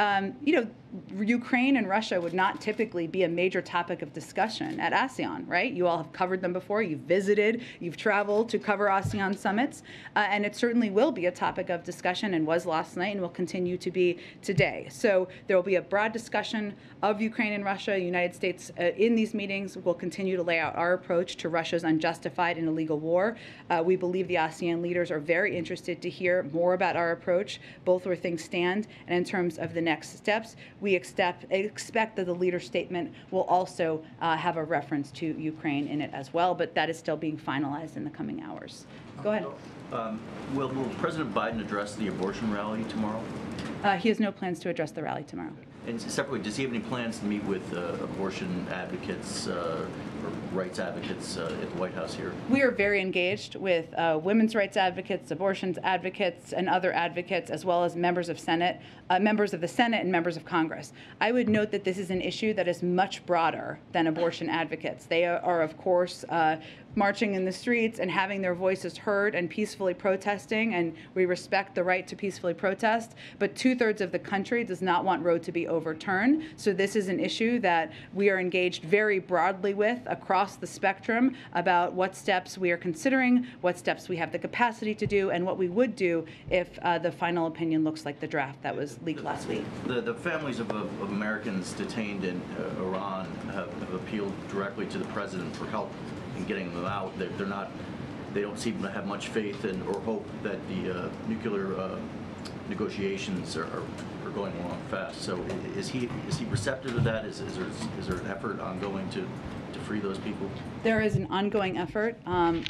Speaker 1: Ukraine and Russia would not typically be a major topic of discussion at ASEAN, right? You all have covered them before. You've visited, you've traveled to cover ASEAN summits, and it certainly will be a topic of discussion, and was last night and will continue to be today. So there will be a broad discussion of Ukraine and Russia. The United States in these meetings will continue to lay out our approach to Russia's unjustified and illegal war. We believe the ASEAN leaders are very interested to hear more about our approach, both where things stand and in terms of the next steps. We expect that the leader statement will also have a reference to Ukraine in it as well, but that is still being finalized in the coming hours. Go ahead.
Speaker 14: Will President Biden address the abortion rally tomorrow?
Speaker 1: He has no plans to address the rally tomorrow.
Speaker 14: And separately, does he have any plans to meet with abortion advocates or rights advocates at the White House here?
Speaker 1: We are very engaged with women's rights advocates, abortion advocates, and other advocates, as well as members of the Senate and members of Congress. I would note that this is an issue that is much broader than abortion advocates. They are, of course, marching in the streets and having their voices heard and peacefully protesting, and we respect the right to peacefully protest, but 2/3 of the country does not want Roe to be overturned. So this is an issue that we are engaged very broadly with across the spectrum about what steps we are considering, what steps we have the capacity to do, and what we would do if the final opinion looks like the draft that was leaked last week.
Speaker 14: The families of Americans detained in Iran have appealed directly to the president for help in getting them out. They don't seem to have much faith or hope that the nuclear negotiations are going along fast. So is he receptive to that? Is there an effort ongoing to free those people?
Speaker 1: There is an ongoing effort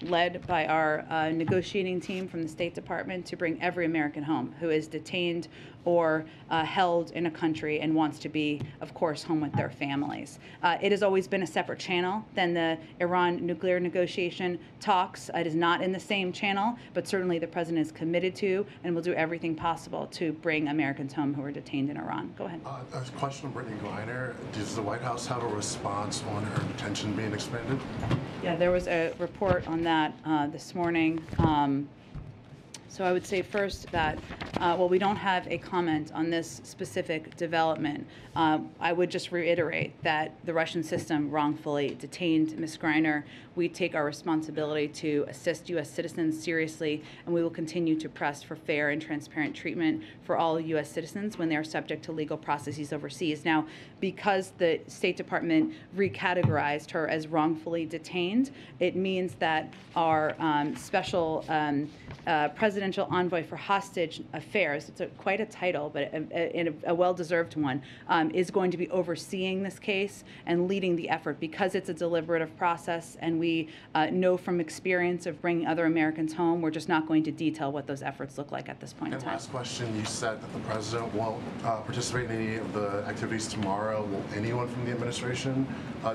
Speaker 1: led by our negotiating team from the State Department to bring every American home who is detained or held in a country and wants to be, of course, home with their families. It has always been a separate channel than the Iran nuclear negotiation talks. It is not in the same channel, but certainly the president is committed to and will do everything possible to bring Americans home who are detained in Iran. Go ahead.
Speaker 15: A question of Brittany Griner. Does the White House have a response on her detention being expanded?
Speaker 1: Yeah, there was a report on that this morning. So I would say first that, while we don't have a comment on this specific development, I would just reiterate that the Russian system wrongfully detained Ms. Griner. We take our responsibility to assist U.S. citizens seriously, and we will continue to press for fair and transparent treatment for all U.S. citizens when they are subject to legal processes overseas. Now, because the State Department recategorized her as wrongfully detained, it means that our special presidential envoy for hostage affairs, it's quite a title, but a well-deserved one, is going to be overseeing this case and leading the effort because it's a deliberative process, and we know from experience of bringing other Americans home, we're just not going to detail what those efforts look like at this point in time.
Speaker 15: Last question, you said that the president won't participate in any of the activities tomorrow. Will anyone from the administration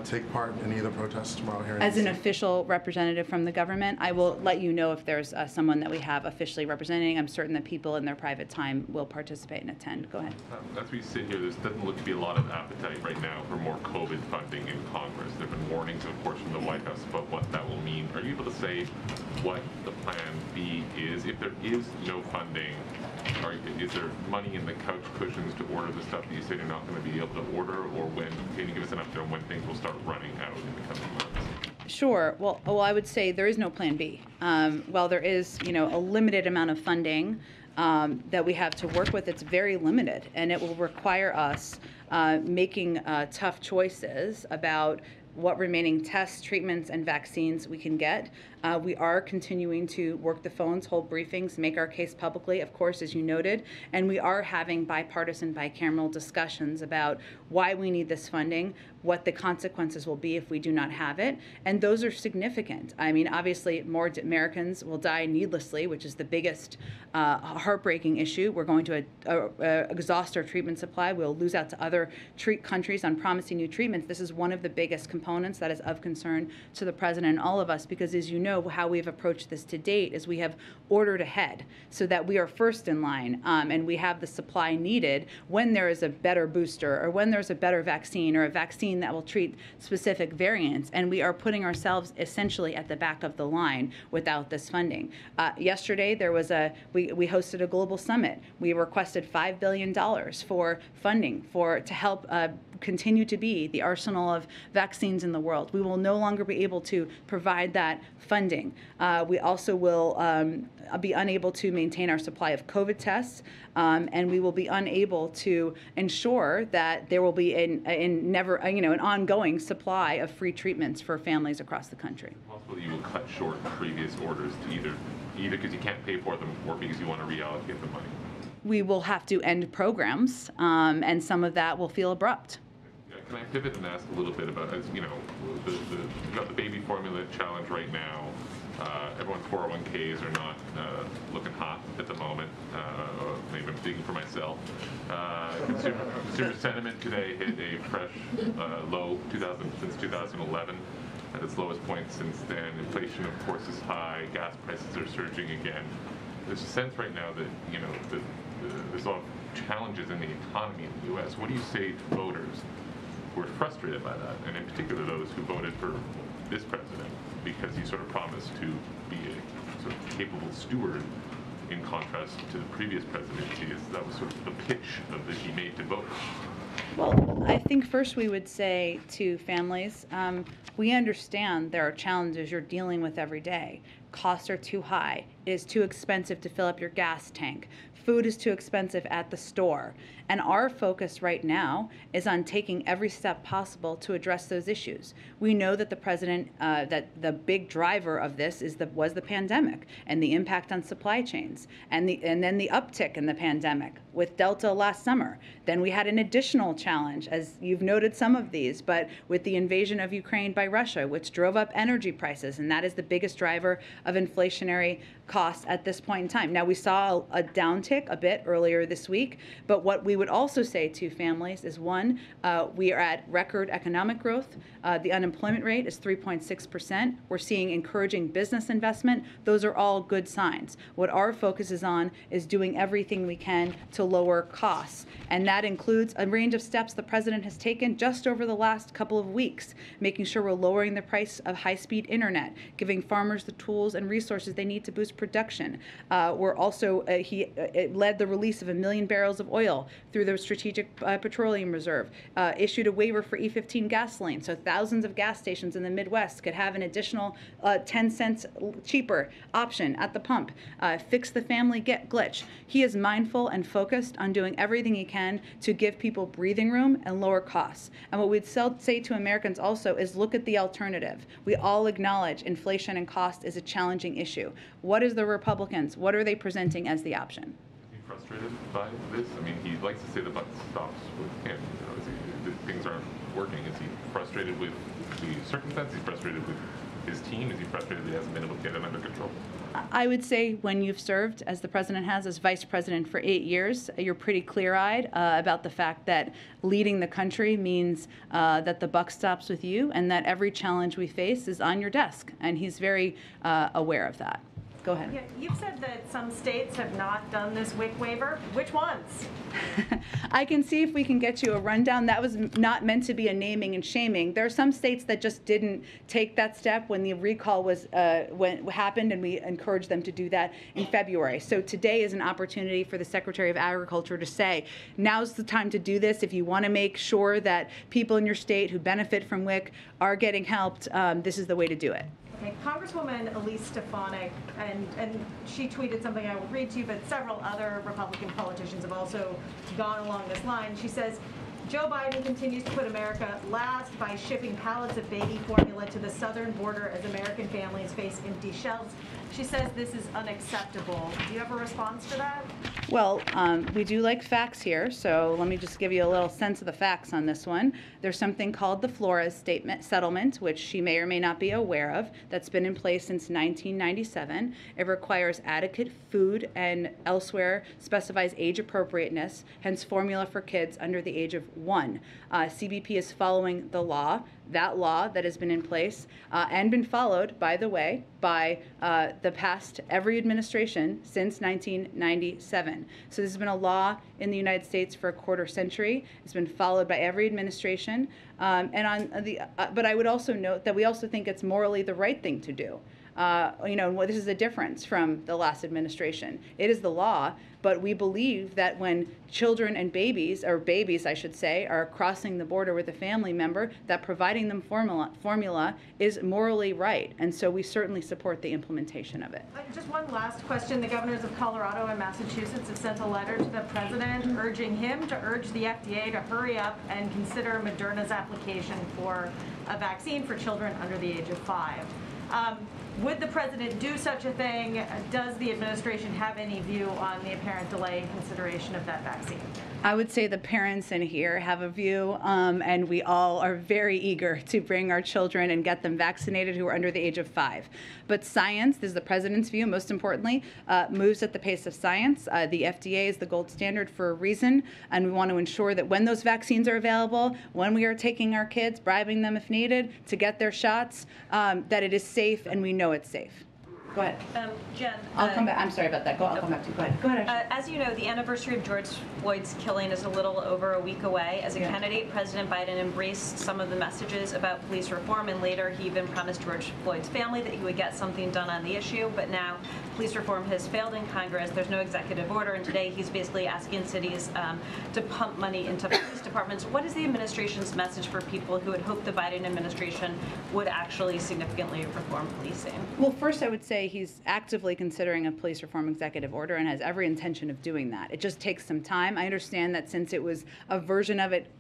Speaker 15: take part in any of the protests tomorrow here in
Speaker 1: As an
Speaker 15: DC?
Speaker 1: official representative from the government, I will let you know if there's someone that we have officially representing. I'm certain that people in their private time will participate and attend. Go ahead.
Speaker 16: As we sit here, there doesn't look to be a lot of appetite right now for more COVID funding in Congress. There have been warnings, of course, from the White House about what that will mean. Are you able to say what the plan B is? If there is no funding, is there money in the couch cushions to order the stuff that you say you're not going to be able to order, or when? Can you give us an update on when things will start running out in the coming months?
Speaker 1: Sure. Well, I would say there is no plan B. While there is, a limited amount of funding that we have to work with, it's very limited, and it will require us making tough choices about what remaining tests, treatments, and vaccines we can get. We are continuing to work the phones, hold briefings, make our case publicly, of course, as you noted, and we are having bipartisan, bicameral discussions about why we need this funding, what the consequences will be if we do not have it, and those are significant. I mean, obviously, more Americans will die needlessly, which is the biggest heartbreaking issue. We're going to exhaust our treatment supply. We'll lose out to other countries on promising new treatments. This is one of the biggest components that is of concern to the president and all of us, because as you know, how we've approached this to date is we have ordered ahead so that we are first in line, and we have the supply needed when there is a better booster or when there's a better vaccine or a vaccine that will treat specific variants, and we are putting ourselves essentially at the back of the line without this funding. Yesterday there was we hosted a global summit. We requested $5 billion for funding to help continue to be the arsenal of vaccines in the world. We will no longer be able to provide that funding. We also will be unable to maintain our supply of COVID tests, and we will be unable to ensure that there will be an ongoing supply of free treatments for families across the country.
Speaker 16: Possibly you will cut short previous orders to either because you can't pay for them or because you want to reallocate the money.
Speaker 1: We will have to end programs, and some of that will feel abrupt.
Speaker 16: Can I pivot and ask a little bit about, you've got the baby formula challenge right now. Everyone's 401ks are not looking hot at the moment. Maybe I'm speaking for myself. Consumer sentiment today hit a fresh low since 2011, at its lowest point since then. Inflation, of course, is high. Gas prices are surging again. There's a sense right now that there's a lot of challenges in the economy in the U.S. What do you say to voters who are frustrated by that, and in particular those who voted for this president, because he sort of promised to be a sort of capable steward, in contrast to the previous presidency. That was sort of the pitch that he made to voters.
Speaker 1: Well, I think first we would say to families, we understand there are challenges you're dealing with every day. Costs are too high. It is too expensive to fill up your gas tank. Food is too expensive at the store. And our focus right now is on taking every step possible to address those issues. We know that the president, that the big driver of this was the pandemic and the impact on supply chains, and then the uptick in the pandemic with Delta last summer. Then we had an additional challenge, as you've noted some of these, but with the invasion of Ukraine by Russia, which drove up energy prices, and that is the biggest driver of inflationary costs at this point in time. Now, we saw a downtick a bit earlier this week, but what we would also say to families is, one, we are at record economic growth. The unemployment rate is 3.6%. We're seeing encouraging business investment. Those are all good signs. What our focus is on is doing everything we can to lower costs, and that includes a range of steps the president has taken just over the last couple of weeks, making sure we're lowering the price of high-speed internet, giving farmers the tools and resources they need to boost production. We're also, he led the release of 1 million barrels of oil through the Strategic Petroleum Reserve, issued a waiver for E15 gasoline, so thousands of gas stations in the Midwest could have an additional 10 cents cheaper option at the pump, fix the family glitch. He is mindful and focused on doing everything he can to give people breathing room and lower costs. And what we'd say to Americans also is look at the alternative. We all acknowledge inflation and cost is a challenging issue. What is the Republicans? What are they presenting as the option?
Speaker 16: Is he frustrated by this? I mean, he likes to say the buck stops with him. Things aren't working. Is he frustrated with the circumstances? Is he frustrated with his team? Is he frustrated that he hasn't been able to get it under control?
Speaker 1: I would say when you've served, as the president has, as vice president for 8 years, you're pretty clear-eyed about the fact that leading the country means that the buck stops with you and that every challenge we face is on your desk. And he's very aware of that. Go ahead.
Speaker 9: Yeah, you've said that some states have not done this WIC waiver. Which ones?
Speaker 1: I can see if we can get you a rundown. That was not meant to be a naming and shaming. There are some states that just didn't take that step when the recall was happened, and we encouraged them to do that in February. So today is an opportunity for the Secretary of Agriculture to say, now's the time to do this. If you want to make sure that people in your state who benefit from WIC are getting helped, this is the way to do it.
Speaker 9: Okay, Congresswoman Elise Stefanik, and she tweeted something I will read to you, but several other Republican politicians have also gone along this line. She says, Joe Biden continues to put America last by shipping pallets of baby formula to the southern border as American families face empty shelves. She says this is unacceptable. Do you have a response to that?
Speaker 1: Well, we do like facts here, so let me just give you a little sense of the facts on this one. There's something called the Flores settlement, which she may or may not be aware of, that's been in place since 1997. It requires adequate food and elsewhere specifies age appropriateness, hence formula for kids under the age of 1. CBP is following the law, that law that has been in place and been followed, by the way, by the past every administration since 1997. So this has been a law in the United States for a quarter century. It's been followed by every administration. But I would also note that we also think it's morally the right thing to do. This is a difference from the last administration. It is the law, but we believe that when children and babies, or babies I should say, are crossing the border with a family member, that providing them formula is morally right. And so we certainly support the implementation of it.
Speaker 9: Just one last question. The governors of Colorado and Massachusetts have sent a letter to the president urging him to urge the FDA to hurry up and consider Moderna's application for a vaccine for children under the age of 5. Would the president do such a thing? Does the administration have any view on the apparent delay in consideration of that vaccine?
Speaker 1: I would say the parents in here have a view, and we all are very eager to bring our children and get them vaccinated who are under the age of 5. But science, this is the president's view, most importantly, moves at the pace of science. The FDA is the gold standard for a reason, and we want to ensure that when those vaccines are available, when we are taking our kids, bribing them if needed, to get their shots, that it is safe and we know it's safe. Go ahead.
Speaker 17: Jen.
Speaker 1: I'll come back. I'm sorry about that. I'll come back to you. Go ahead. Go ahead, Ashley.
Speaker 17: As you know, the anniversary of George Floyd's killing is a little over a week away. As a candidate, President Biden embraced some of the messages about police reform, and later he even promised George Floyd's family that he would get something done on the issue. But now police reform has failed in Congress. There's no executive order, and today he's basically asking cities to pump money into police departments. What is the administration's message for people who had hoped the Biden administration would actually significantly reform policing?
Speaker 1: Well, first I would say he's actively considering a police reform executive order and has every intention of doing that. It just takes some time. I understand that since it was a version of it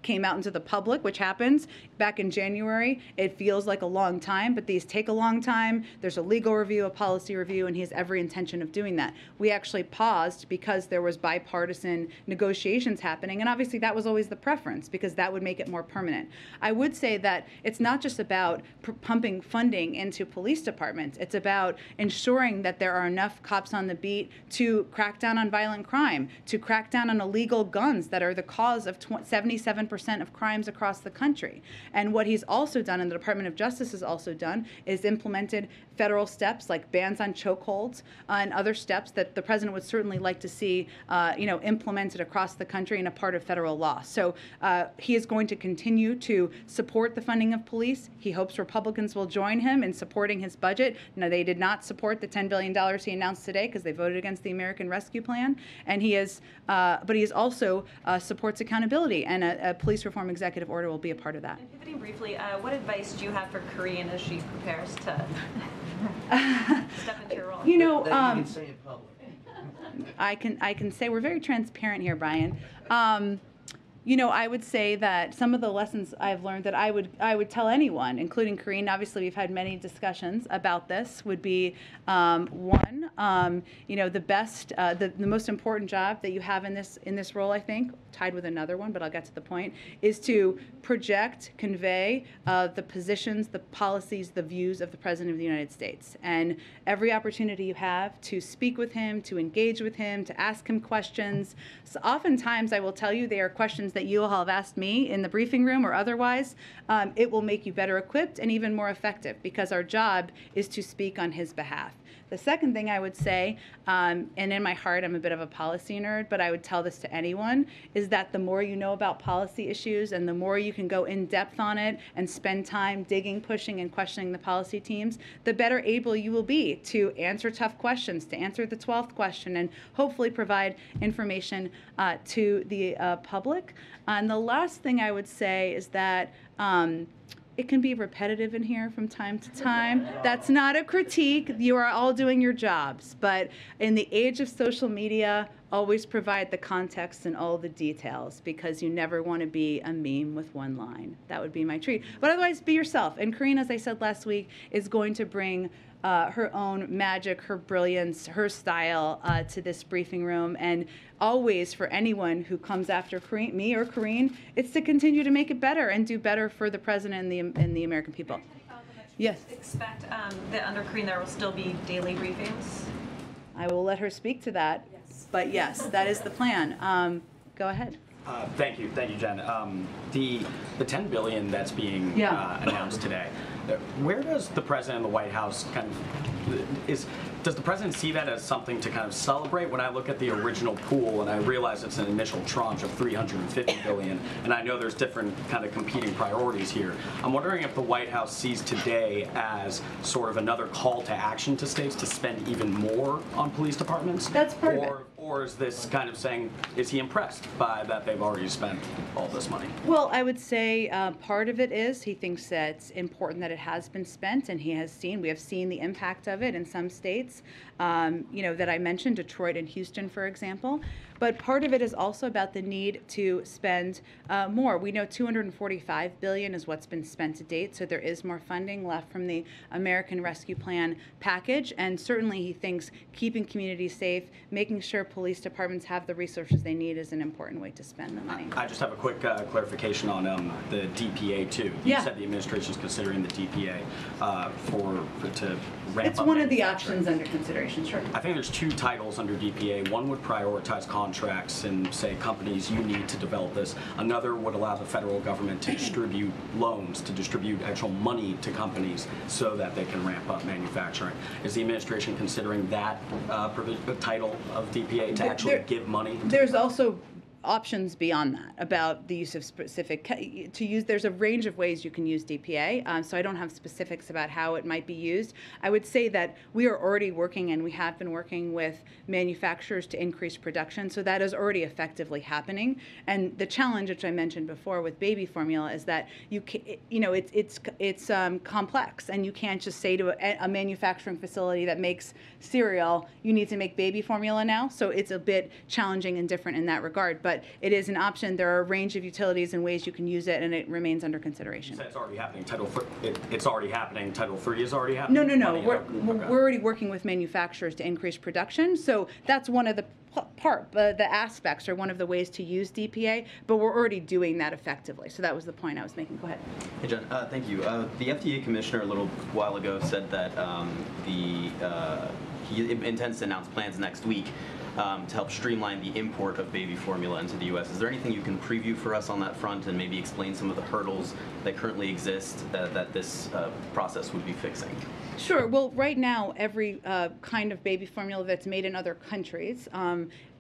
Speaker 1: came out into the public, which happens back in January, it feels like a long time, but these take a long time. There's a legal review, a policy review, and he has every intention of doing that. We actually paused because there was bipartisan negotiations happening, and obviously that was always the preference because that would make it more permanent. I would say that it's not just about pumping funding into police departments. It's about ensuring that there are enough cops on the beat to crack down on violent crime, to crack down on illegal guns that are the cause of 77% of crimes across the country. And what he's also done, and the Department of Justice has also done, is implemented federal steps like bans on chokeholds and other steps that the president would certainly like to see, implemented across the country and a part of federal law. So he is going to continue to support the funding of police. He hopes Republicans will join him in supporting his budget. Now, they did not support the $10 billion he announced today because they voted against the American Rescue Plan. And he is, but he is also supports accountability, and a police reform executive order will be a part of that.
Speaker 17: And pivoting briefly, what advice do you have for Karine as she prepares to step into your role?
Speaker 6: That you can say in public.
Speaker 1: I can say we're very transparent here, Brian. I would say that some of the lessons I've learned that I would tell anyone, including Karine, obviously we've had many discussions about this, would be one, the most important job that you have in this role, I think, tied with another one, but I'll get to the point, is to project, convey the positions, the policies, the views of the President of the United States. And every opportunity you have to speak with him, to engage with him, to ask him questions. So oftentimes, I will tell you, they are questions that you will have asked me in the briefing room or otherwise. It will make you better equipped and even more effective because our job is to speak on his behalf. The second thing I would say, and in my heart I'm a bit of a policy nerd, but I would tell this to anyone, is that the more you know about policy issues and the more you can go in depth on it and spend time digging, pushing, and questioning the policy teams, the better able you will be to answer tough questions, to answer the 12th question, and hopefully provide information to the public. And the last thing I would say is that it can be repetitive in here from time to time. That's not a critique. You are all doing your jobs. But in the age of social media, always provide the context and all the details because you never want to be a meme with one line. That would be my treat. But otherwise, be yourself. And Karine, as I said last week, is going to bring her own magic, her brilliance, her style to this briefing room. And always, for anyone who comes after me or Karine, it's to continue to make it better and do better for the president and the American people. Yes.
Speaker 17: Expect that under Karine there will still be daily briefings?
Speaker 1: I will let her speak to that. Yes. But yes, that is the plan. Go ahead.
Speaker 5: Thank you, Jen. The $10 billion that's being announced today, where does the president and the White House does the president see that as something to kind of celebrate? When I look at the original pool and I realize it's an initial tranche of $350 billion, and I know there's different kind of competing priorities here, I'm wondering if the White House sees today as sort of another call to action to states to spend even more on police departments?
Speaker 1: That's part of it.
Speaker 5: Or is this kind of saying, is he impressed by that they've already spent all this money?
Speaker 1: Well, I would say part of it is he thinks that it's important that it has been spent, and we have seen the impact of it in some states, that I mentioned, Detroit and Houston, for example. But part of it is also about the need to spend more. We know $245 billion is what's been spent to date, so there is more funding left from the American Rescue Plan package. And certainly he thinks keeping communities safe, making sure police departments have the resources they need is an important way to spend the money.
Speaker 5: I just have a quick clarification on the DPA too. You said the administration is considering the DPA to ramp up.
Speaker 1: It's one of the options under consideration, sure.
Speaker 5: I think there's two titles under DPA. One would prioritize contracts contracts and say, companies, you need to develop this. Another would allow the federal government to distribute loans, to distribute actual money to companies so that they can ramp up manufacturing. Is the administration considering that title of DPA to actually give money?
Speaker 1: There's also options beyond that about the use of there's a range of ways you can use DPA, so I don't have specifics about how it might be used. I would say that we are already working, and we have been working with manufacturers to increase production, so that is already effectively happening. And the challenge, which I mentioned before with baby formula, is that it's complex, and you can't just say to a manufacturing facility that makes cereal, you need to make baby formula now. So it's a bit challenging and different in that regard. But it is an option. There are a range of utilities and ways you can use it, and it remains under consideration.
Speaker 5: So it's already happening. It's already happening. Title III is already happening?
Speaker 1: No. We're already working with manufacturers to increase production. So that's one of the the aspects, or one of the ways to use DPA, but we're already doing that effectively. So that was the point I was making. Go ahead.
Speaker 18: Hey, Jen. Thank you. The FDA commissioner a little while ago said that he intends to announce plans next week to help streamline the import of baby formula into the U.S. Is there anything you can preview for us on that front and maybe explain some of the hurdles that currently exist that this process would be fixing?
Speaker 1: Sure. Well, right now, every kind of baby formula that's made in other countries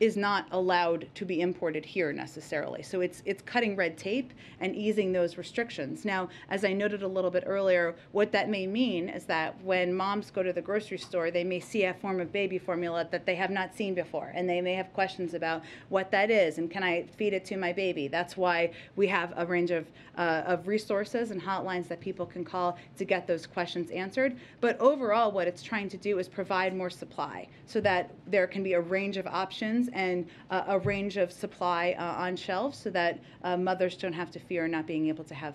Speaker 1: is not allowed to be imported here necessarily. So it's cutting red tape and easing those restrictions. Now, as I noted a little bit earlier, what that may mean is that when moms go to the grocery store, they may see a form of baby formula that they have not seen before, and they may have questions about what that is and can I feed it to my baby. That's why we have a range of resources and hotlines that people can call to get those questions answered. But overall, what it's trying to do is provide more supply so that there can be a range of options and a range of supply on shelves so that mothers don't have to fear not being able to have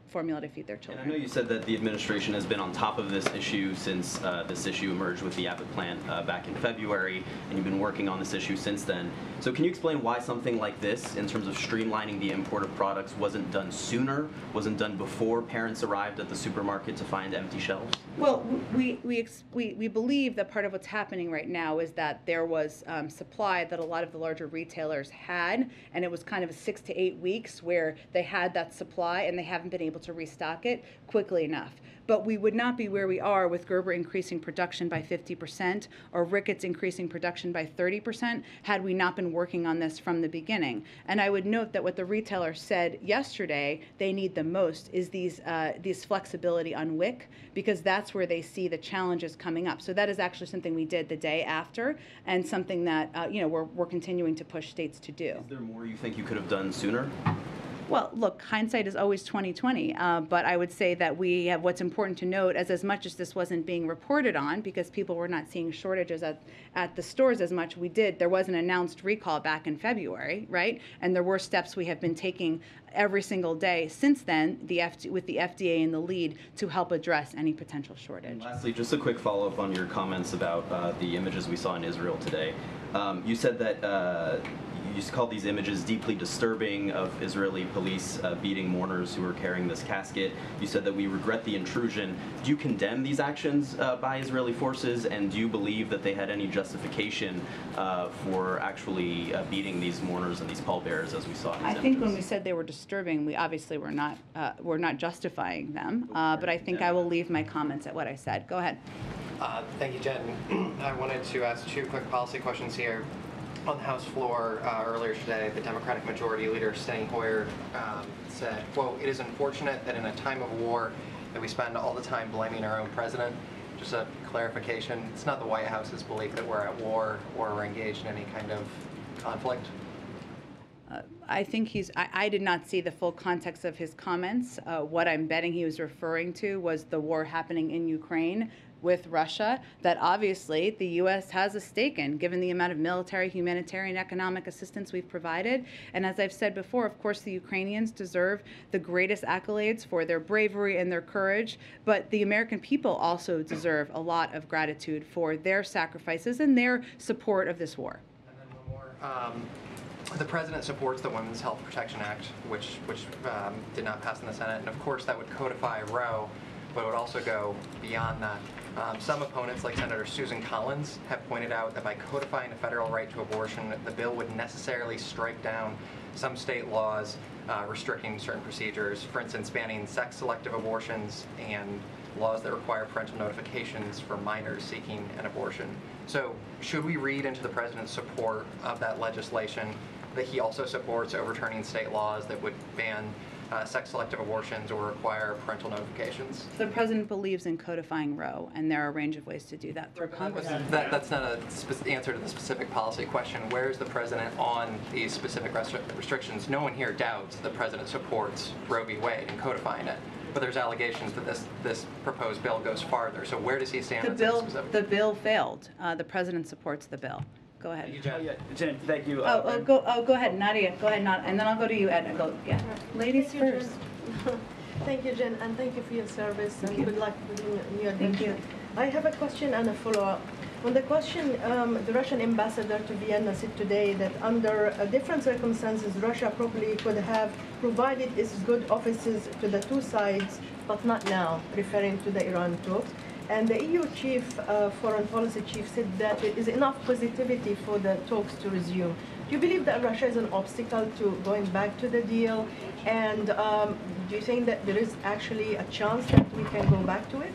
Speaker 1: formula to feed their children.
Speaker 18: And I know you said that the administration has been on top of this issue since this issue emerged with the Abbott plant back in February, and you've been working on this issue since then. So can you explain why something like this, in terms of streamlining the import of products, wasn't done sooner, wasn't done before parents arrived at the supermarket to find empty shelves?
Speaker 1: Well, we believe that part of what's happening right now is that there was supply that a lot of the larger retailers had, and it was kind of 6 to 8 weeks where they had that supply and they haven't been able to restock it quickly enough. But we would not be where we are with Gerber increasing production by 50% or Ricketts increasing production by 30% had we not been working on this from the beginning. And I would note that what the retailer said yesterday they need the most is these flexibility on WIC, because that's where they see the challenges coming up. So that is actually something we did the day after, and something that we're continuing to push states to do.
Speaker 18: Is there more you think you could have done sooner?
Speaker 1: Well, look, hindsight is always 20/20, but I would say that we have what's important to note as much as this wasn't being reported on because people were not seeing shortages at the stores as much, there was an announced recall back in February, right? And there were steps we have been taking every single day since then, with the FDA in the lead, to help address any potential shortage.
Speaker 18: And lastly, just a quick follow-up on your comments about the images we saw in Israel today. You said that you called these images deeply disturbing of Israeli police beating mourners who were carrying this casket. You said that we regret the intrusion. Do you condemn these actions by Israeli forces, and do you believe that they had any justification for actually beating these mourners and these pallbearers as we saw in these
Speaker 1: I think when we said they were disturbing, we obviously were not justifying them, but I think I will leave my comments at what I said. Go ahead.
Speaker 19: Thank you, Jen. I wanted to ask 2 quick policy questions here. On the House floor earlier today, the Democratic Majority Leader Steny Hoyer said, quote, "It is unfortunate that in a time of war that we spend all the time blaming our own president." Just a clarification, it's not the White House's belief that we're at war or we're engaged in any kind of conflict?
Speaker 1: I think I did not see the full context of his comments. What I'm betting he was referring to was the war happening in Ukraine with Russia that obviously the U.S. has a stake in, given the amount of military, humanitarian, economic assistance we've provided. And as I've said before, of course, the Ukrainians deserve the greatest accolades for their bravery and their courage, but the American people also deserve a lot of gratitude for their sacrifices and their support of this war.
Speaker 19: And then one more. The president supports the Women's Health Protection Act, which did not pass in the Senate, and of course that would codify Roe. but it would also go beyond that. Some opponents, like Senator Susan Collins, have pointed out that by codifying the federal right to abortion, the bill would necessarily strike down some state laws restricting certain procedures, for instance, banning sex-selective abortions and laws that require parental notifications for minors seeking an abortion. So should we read into the president's support of that legislation that he also supports overturning state laws that would ban sex-selective abortions or require parental notifications?
Speaker 1: The president believes in codifying Roe, and there are a range of ways to do that through Congress.
Speaker 19: That's not an answer to the specific policy question. Where is the president on these specific restrictions? No one here doubts the president supports Roe v. Wade and codifying it, but there's allegations that this proposed bill goes farther. So where does he stand on something specific?
Speaker 1: The bill failed. The president supports the bill. Go ahead.
Speaker 20: Jen, thank you.
Speaker 1: Go ahead, Nadia. Go ahead, and then I'll go to you, Ed. Ladies first.
Speaker 21: Thank you, Jen, and thank you for your service, and good luck in your
Speaker 1: Thank you.
Speaker 21: I have a question and a follow-up. On the question, the Russian ambassador to Vienna said today that under different circumstances, Russia probably could have provided its good offices to the two sides, but not now, referring to the Iran talks. And the EU chief, foreign policy chief, said that there is enough positivity for the talks to resume. Do you believe that Russia is an obstacle to going back to the deal? And do you think that there is actually a chance that we can go back to it?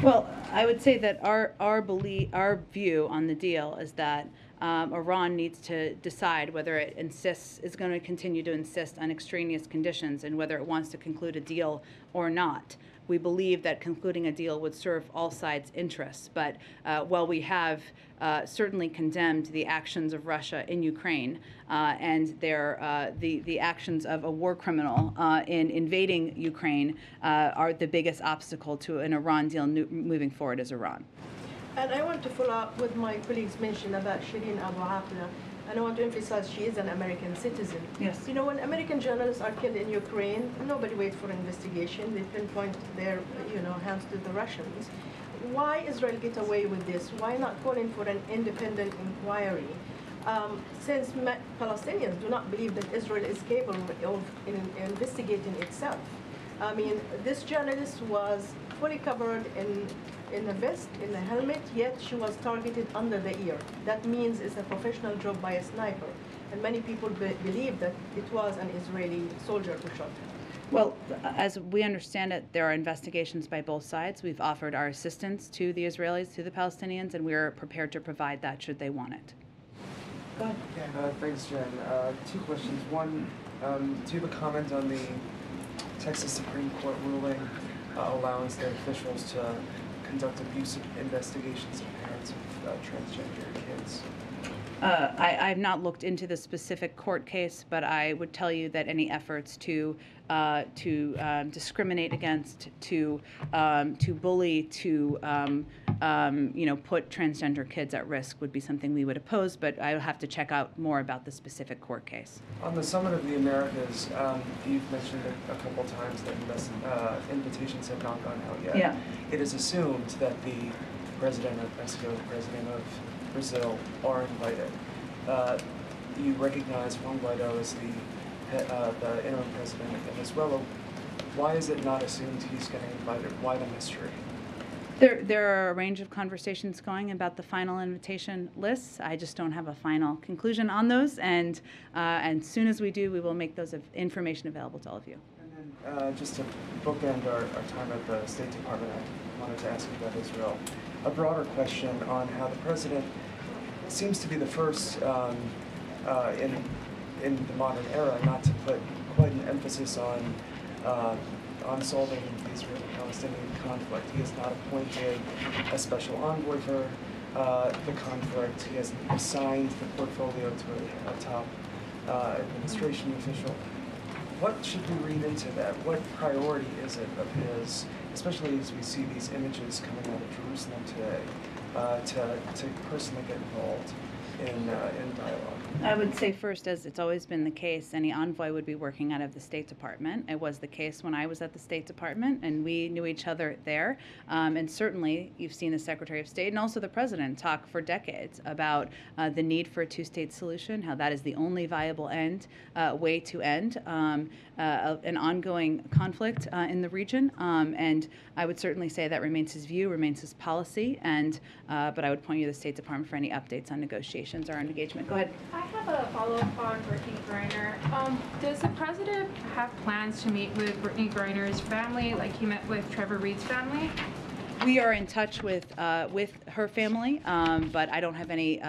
Speaker 1: Well, I would say that our view on the deal is that Iran needs to decide whether it is going to continue to insist on extraneous conditions and whether it wants to conclude a deal or not. We believe that concluding a deal would serve all sides' interests. But while we have certainly condemned the actions of Russia in Ukraine and the actions of a war criminal in invading Ukraine are the biggest obstacle to an Iran deal moving forward is Iran.
Speaker 21: And I want to follow up with my colleagues mentioned about Shireen Abu Akleh. And I want to emphasize she is an American citizen.
Speaker 1: Yes.
Speaker 21: You know, when American journalists are killed in Ukraine, nobody waits for investigation. They pinpoint their, hands to the Russians. Why Israel get away with this? Why not calling for an independent inquiry? Since Palestinians do not believe that Israel is capable of investigating itself. I mean, this journalist was fully covered in a vest, in a helmet, yet she was targeted under the ear. That means it's a professional job by a sniper. And many people believe that it was an Israeli soldier who shot her.
Speaker 1: Well, as we understand it, there are investigations by both sides. We've offered our assistance to the Israelis, to the Palestinians, and we're prepared to provide that should they want it. Go ahead.
Speaker 4: Yeah, thanks, Jen. Two questions. One, do you have a comment on the Texas Supreme Court ruling allowing state officials to conduct abusive investigations of parents of transgender kids?
Speaker 1: I have not looked into the specific court case, but I would tell you that any efforts to discriminate against, to bully, to put transgender kids at risk would be something we would oppose. But I will have to check out more about the specific court case.
Speaker 4: On the Summit of the Americas, you've mentioned a couple times that invitations have not gone out yet.
Speaker 1: Yeah.
Speaker 4: It is assumed that the president of Mexico, the president of Brazil are invited. You recognize Juan Guaido as the interim president of Venezuela. Why is it not assumed he's getting invited? Why the mystery?
Speaker 1: There are a range of conversations going about the final invitation lists. I just don't have a final conclusion on those, and as soon as we do, we will make those information available to all of you.
Speaker 4: And then just to bookend our time at the State Department, I wanted to ask you about Israel. A broader question on how the president seems to be the first in the modern era not to put quite an emphasis on solving the Israeli-Palestinian conflict. He has not appointed a special envoy for the conflict. He has assigned the portfolio to a top administration official. What should we read into that? What priority is it of his, especially as we see these images coming out of Jerusalem today, to personally get involved in dialogue?
Speaker 1: I would say first, as it's always been the case, any envoy would be working out of the State Department. It was the case when I was at the State Department, and we knew each other there. And certainly, you've seen the Secretary of State and also the President talk for decades about the need for a two-state solution, how that is the only viable way to end an ongoing conflict in the region. And I would certainly say that remains his view, remains his policy. And but I would point you to the State Department for any updates on negotiations or on engagement. Go ahead.
Speaker 20: I have a follow-up on Brittany Griner. Does the president have plans to meet with Brittany Griner's family, like he met with Trevor Reed's family?
Speaker 1: We are in touch with her family, but I don't have any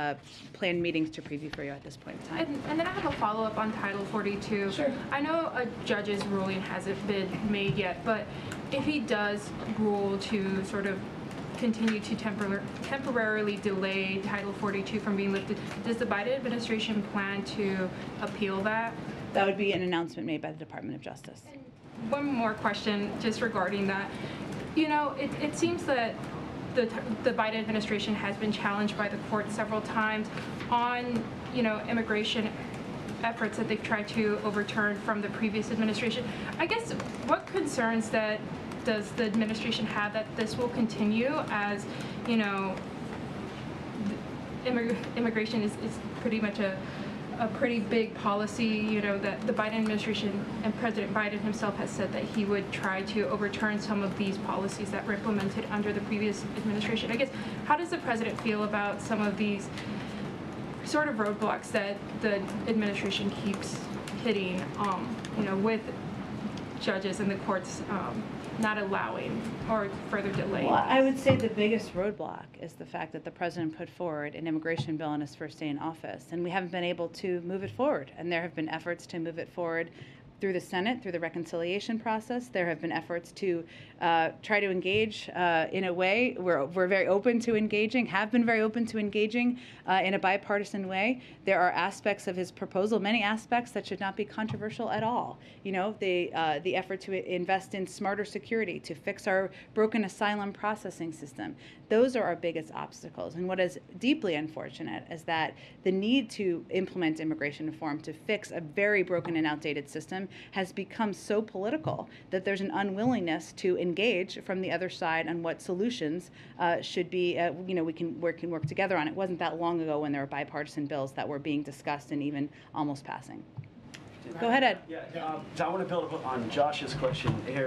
Speaker 1: planned meetings to preview for you at this point in time.
Speaker 20: And then I have a follow-up on Title 42.
Speaker 1: Sure.
Speaker 20: I know a judge's ruling hasn't been made yet, but if he does rule to sort of continue to temporarily delay Title 42 from being lifted, does the Biden administration plan to appeal that?
Speaker 1: That would be an announcement made by the Department of Justice.
Speaker 20: And one more question just regarding that. You know, it seems that the Biden administration has been challenged by the court several times on, you know, immigration efforts that they've tried to overturn from the previous administration. I guess what concerns that does the administration have that this will continue, as, you know, immigration is pretty much a pretty big policy, you know, that the Biden administration and President Biden himself has said that he would try to overturn some of these policies that were implemented under the previous administration. I guess, how does the president feel about some of these sort of roadblocks that the administration keeps hitting, you know, with judges and the courts not allowing or further delaying?
Speaker 1: Well, I would say the biggest roadblock is the fact that the president put forward an immigration bill on his first day in office, and we haven't been able to move it forward. And there have been efforts to move it forward through the Senate, through the reconciliation process. There have been efforts to try to engage in a way. We're very open to engaging, have been very open to engaging in a bipartisan way. There are aspects of his proposal, many aspects that should not be controversial at all. You know, the effort to invest in smarter security, to fix our broken asylum processing system. Those are our biggest obstacles. And what is deeply unfortunate is that the need to implement immigration reform to fix a very broken and outdated system has become so political that there's an unwillingness to engage from the other side on what solutions should be, you know, we can work together on. It wasn't that long ago when there were bipartisan bills that were being discussed and even almost passing. Go ahead, Ed.
Speaker 22: Yeah, so I want to build on Josh's question here.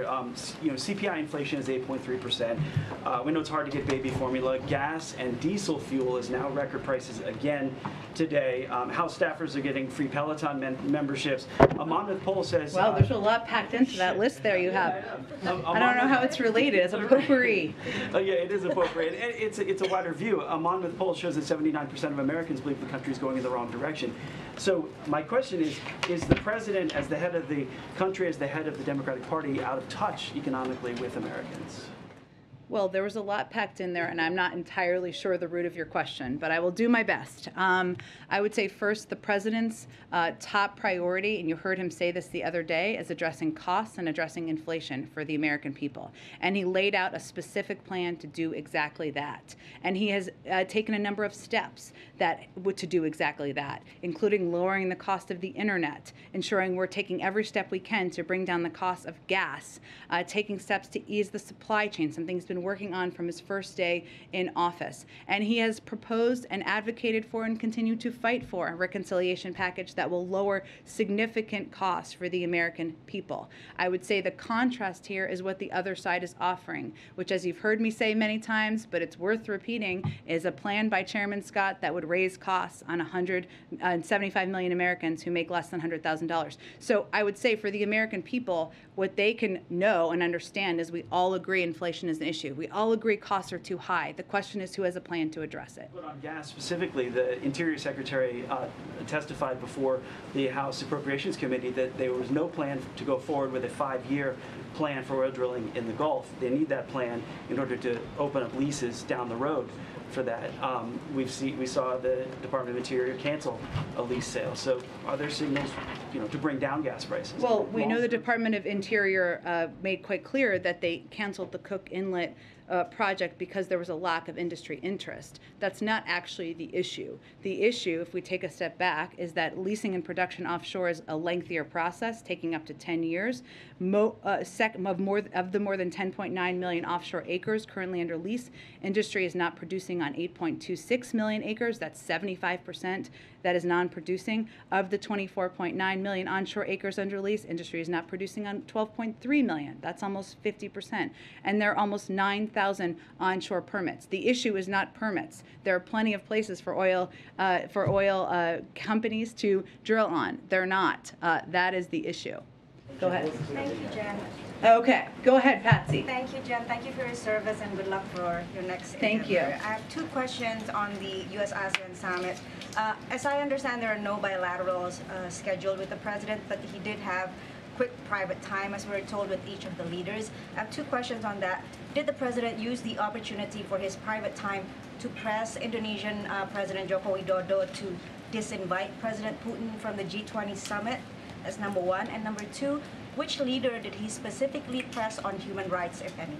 Speaker 22: You know, CPI inflation is 8.3%. We know it's hard to get baby formula. Gas and diesel fuel is now record prices again today. House staffers are getting free Peloton memberships. A Monmouth poll says...
Speaker 1: Well, there's a lot packed into that list there you have. I don't know how it's related. It's a potpourri.
Speaker 22: Yeah, it is a potpourri. And it's a wider view. A Monmouth poll shows that 79% of Americans believe the country is going in the wrong direction. So my question is the president, as the head of the country, as the head of the Democratic Party, out of touch economically with Americans?
Speaker 1: Well, there was a lot packed in there, and I'm not entirely sure the root of your question, but I will do my best. I would say first, the president's top priority, and you heard him say this the other day, is addressing costs and addressing inflation for the American people. And he laid out a specific plan to do exactly that. And he has taken a number of steps to do exactly that, including lowering the cost of the internet, ensuring we're taking every step we can to bring down the cost of gas, taking steps to ease the supply chain, something he's been working on from his first day in office. And he has proposed and advocated for and continued to fight for a reconciliation package that will lower significant costs for the American people. I would say the contrast here is what the other side is offering, which, as you've heard me say many times, but it's worth repeating, is a plan by Chairman Scott that would raise costs on 175 million Americans who make less than $100,000. So I would say for the American people, what they can know and understand is we all agree inflation is an issue. We all agree costs are too high. The question is who has a plan to address it.
Speaker 22: But on gas specifically, the Interior Secretary testified before the House Appropriations Committee that there was no plan to go forward with a 5-year plan for oil drilling in the Gulf. They need that plan in order to open up leases down the road for that. We saw the Department of Interior cancel a lease sale. So are there signals, you know, to bring down gas prices?
Speaker 1: Well, we know the Department of Interior made quite clear that they canceled the Cook Inlet project because there was a lack of industry interest. That's not actually the issue. The issue, if we take a step back, is that leasing and production offshore is a lengthier process, taking up to 10 years. Of the more than 10.9 million offshore acres currently under lease, industry is not producing on 8.26 million acres. That's 75% that is non-producing. Of the 24.9 million onshore acres under lease, industry is not producing on 12.3 million. That's almost 50%. And there are almost 9,000 onshore permits. The issue is not permits. There are plenty of places for oil companies to drill on. They're not. That is the issue. Go ahead.
Speaker 2: Thank you, Jen.
Speaker 1: Okay, go ahead, Patsy.
Speaker 2: Thank you, Jen. Thank you for your service and good luck for your next
Speaker 1: Thank you.
Speaker 2: endeavor. I have 2 questions on the U.S.-ASEAN summit. As I understand, there are no bilaterals scheduled with the president, but he did have quick private time, as we're told, with each of the leaders. I have 2 questions on that. Did the president use the opportunity for his private time to press Indonesian President Joko Widodo to disinvite President Putin from the G20 summit? That's number 1. And number 2, which leader did he specifically press on human rights, if any?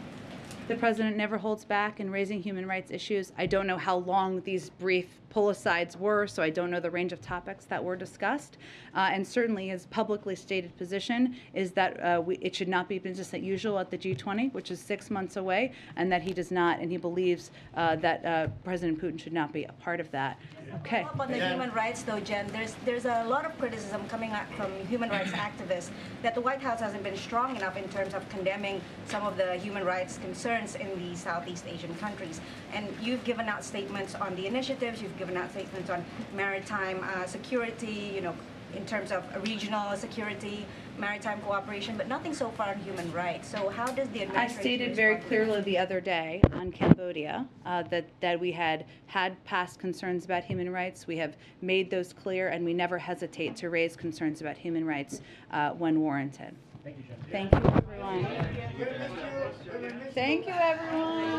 Speaker 1: The president never holds back in raising human rights issues. I don't know how long these brief pull-asides were, so I don't know the range of topics that were discussed. And certainly his publicly stated position is that it should not be business as usual at the G20, which is 6 months away, and that he does not, and he believes that President Putin should not be a part of that. Okay.
Speaker 2: Up on the human rights, though, Jen, there's a lot of criticism coming out from human rights activists that the White House hasn't been strong enough in terms of condemning some of the human rights concerns in the Southeast Asian countries. And you've given out statements on the initiatives, you've given out statements on maritime security, you know, in terms of regional security, maritime cooperation, but nothing so far on human rights. So how does the administration...
Speaker 1: I stated very clearly the other day on Cambodia that we had past concerns about human rights. We have made those clear, and we never hesitate to raise concerns about human rights when warranted.
Speaker 7: Thank you, Jen.
Speaker 1: Thank you, everyone. Thank you, everyone.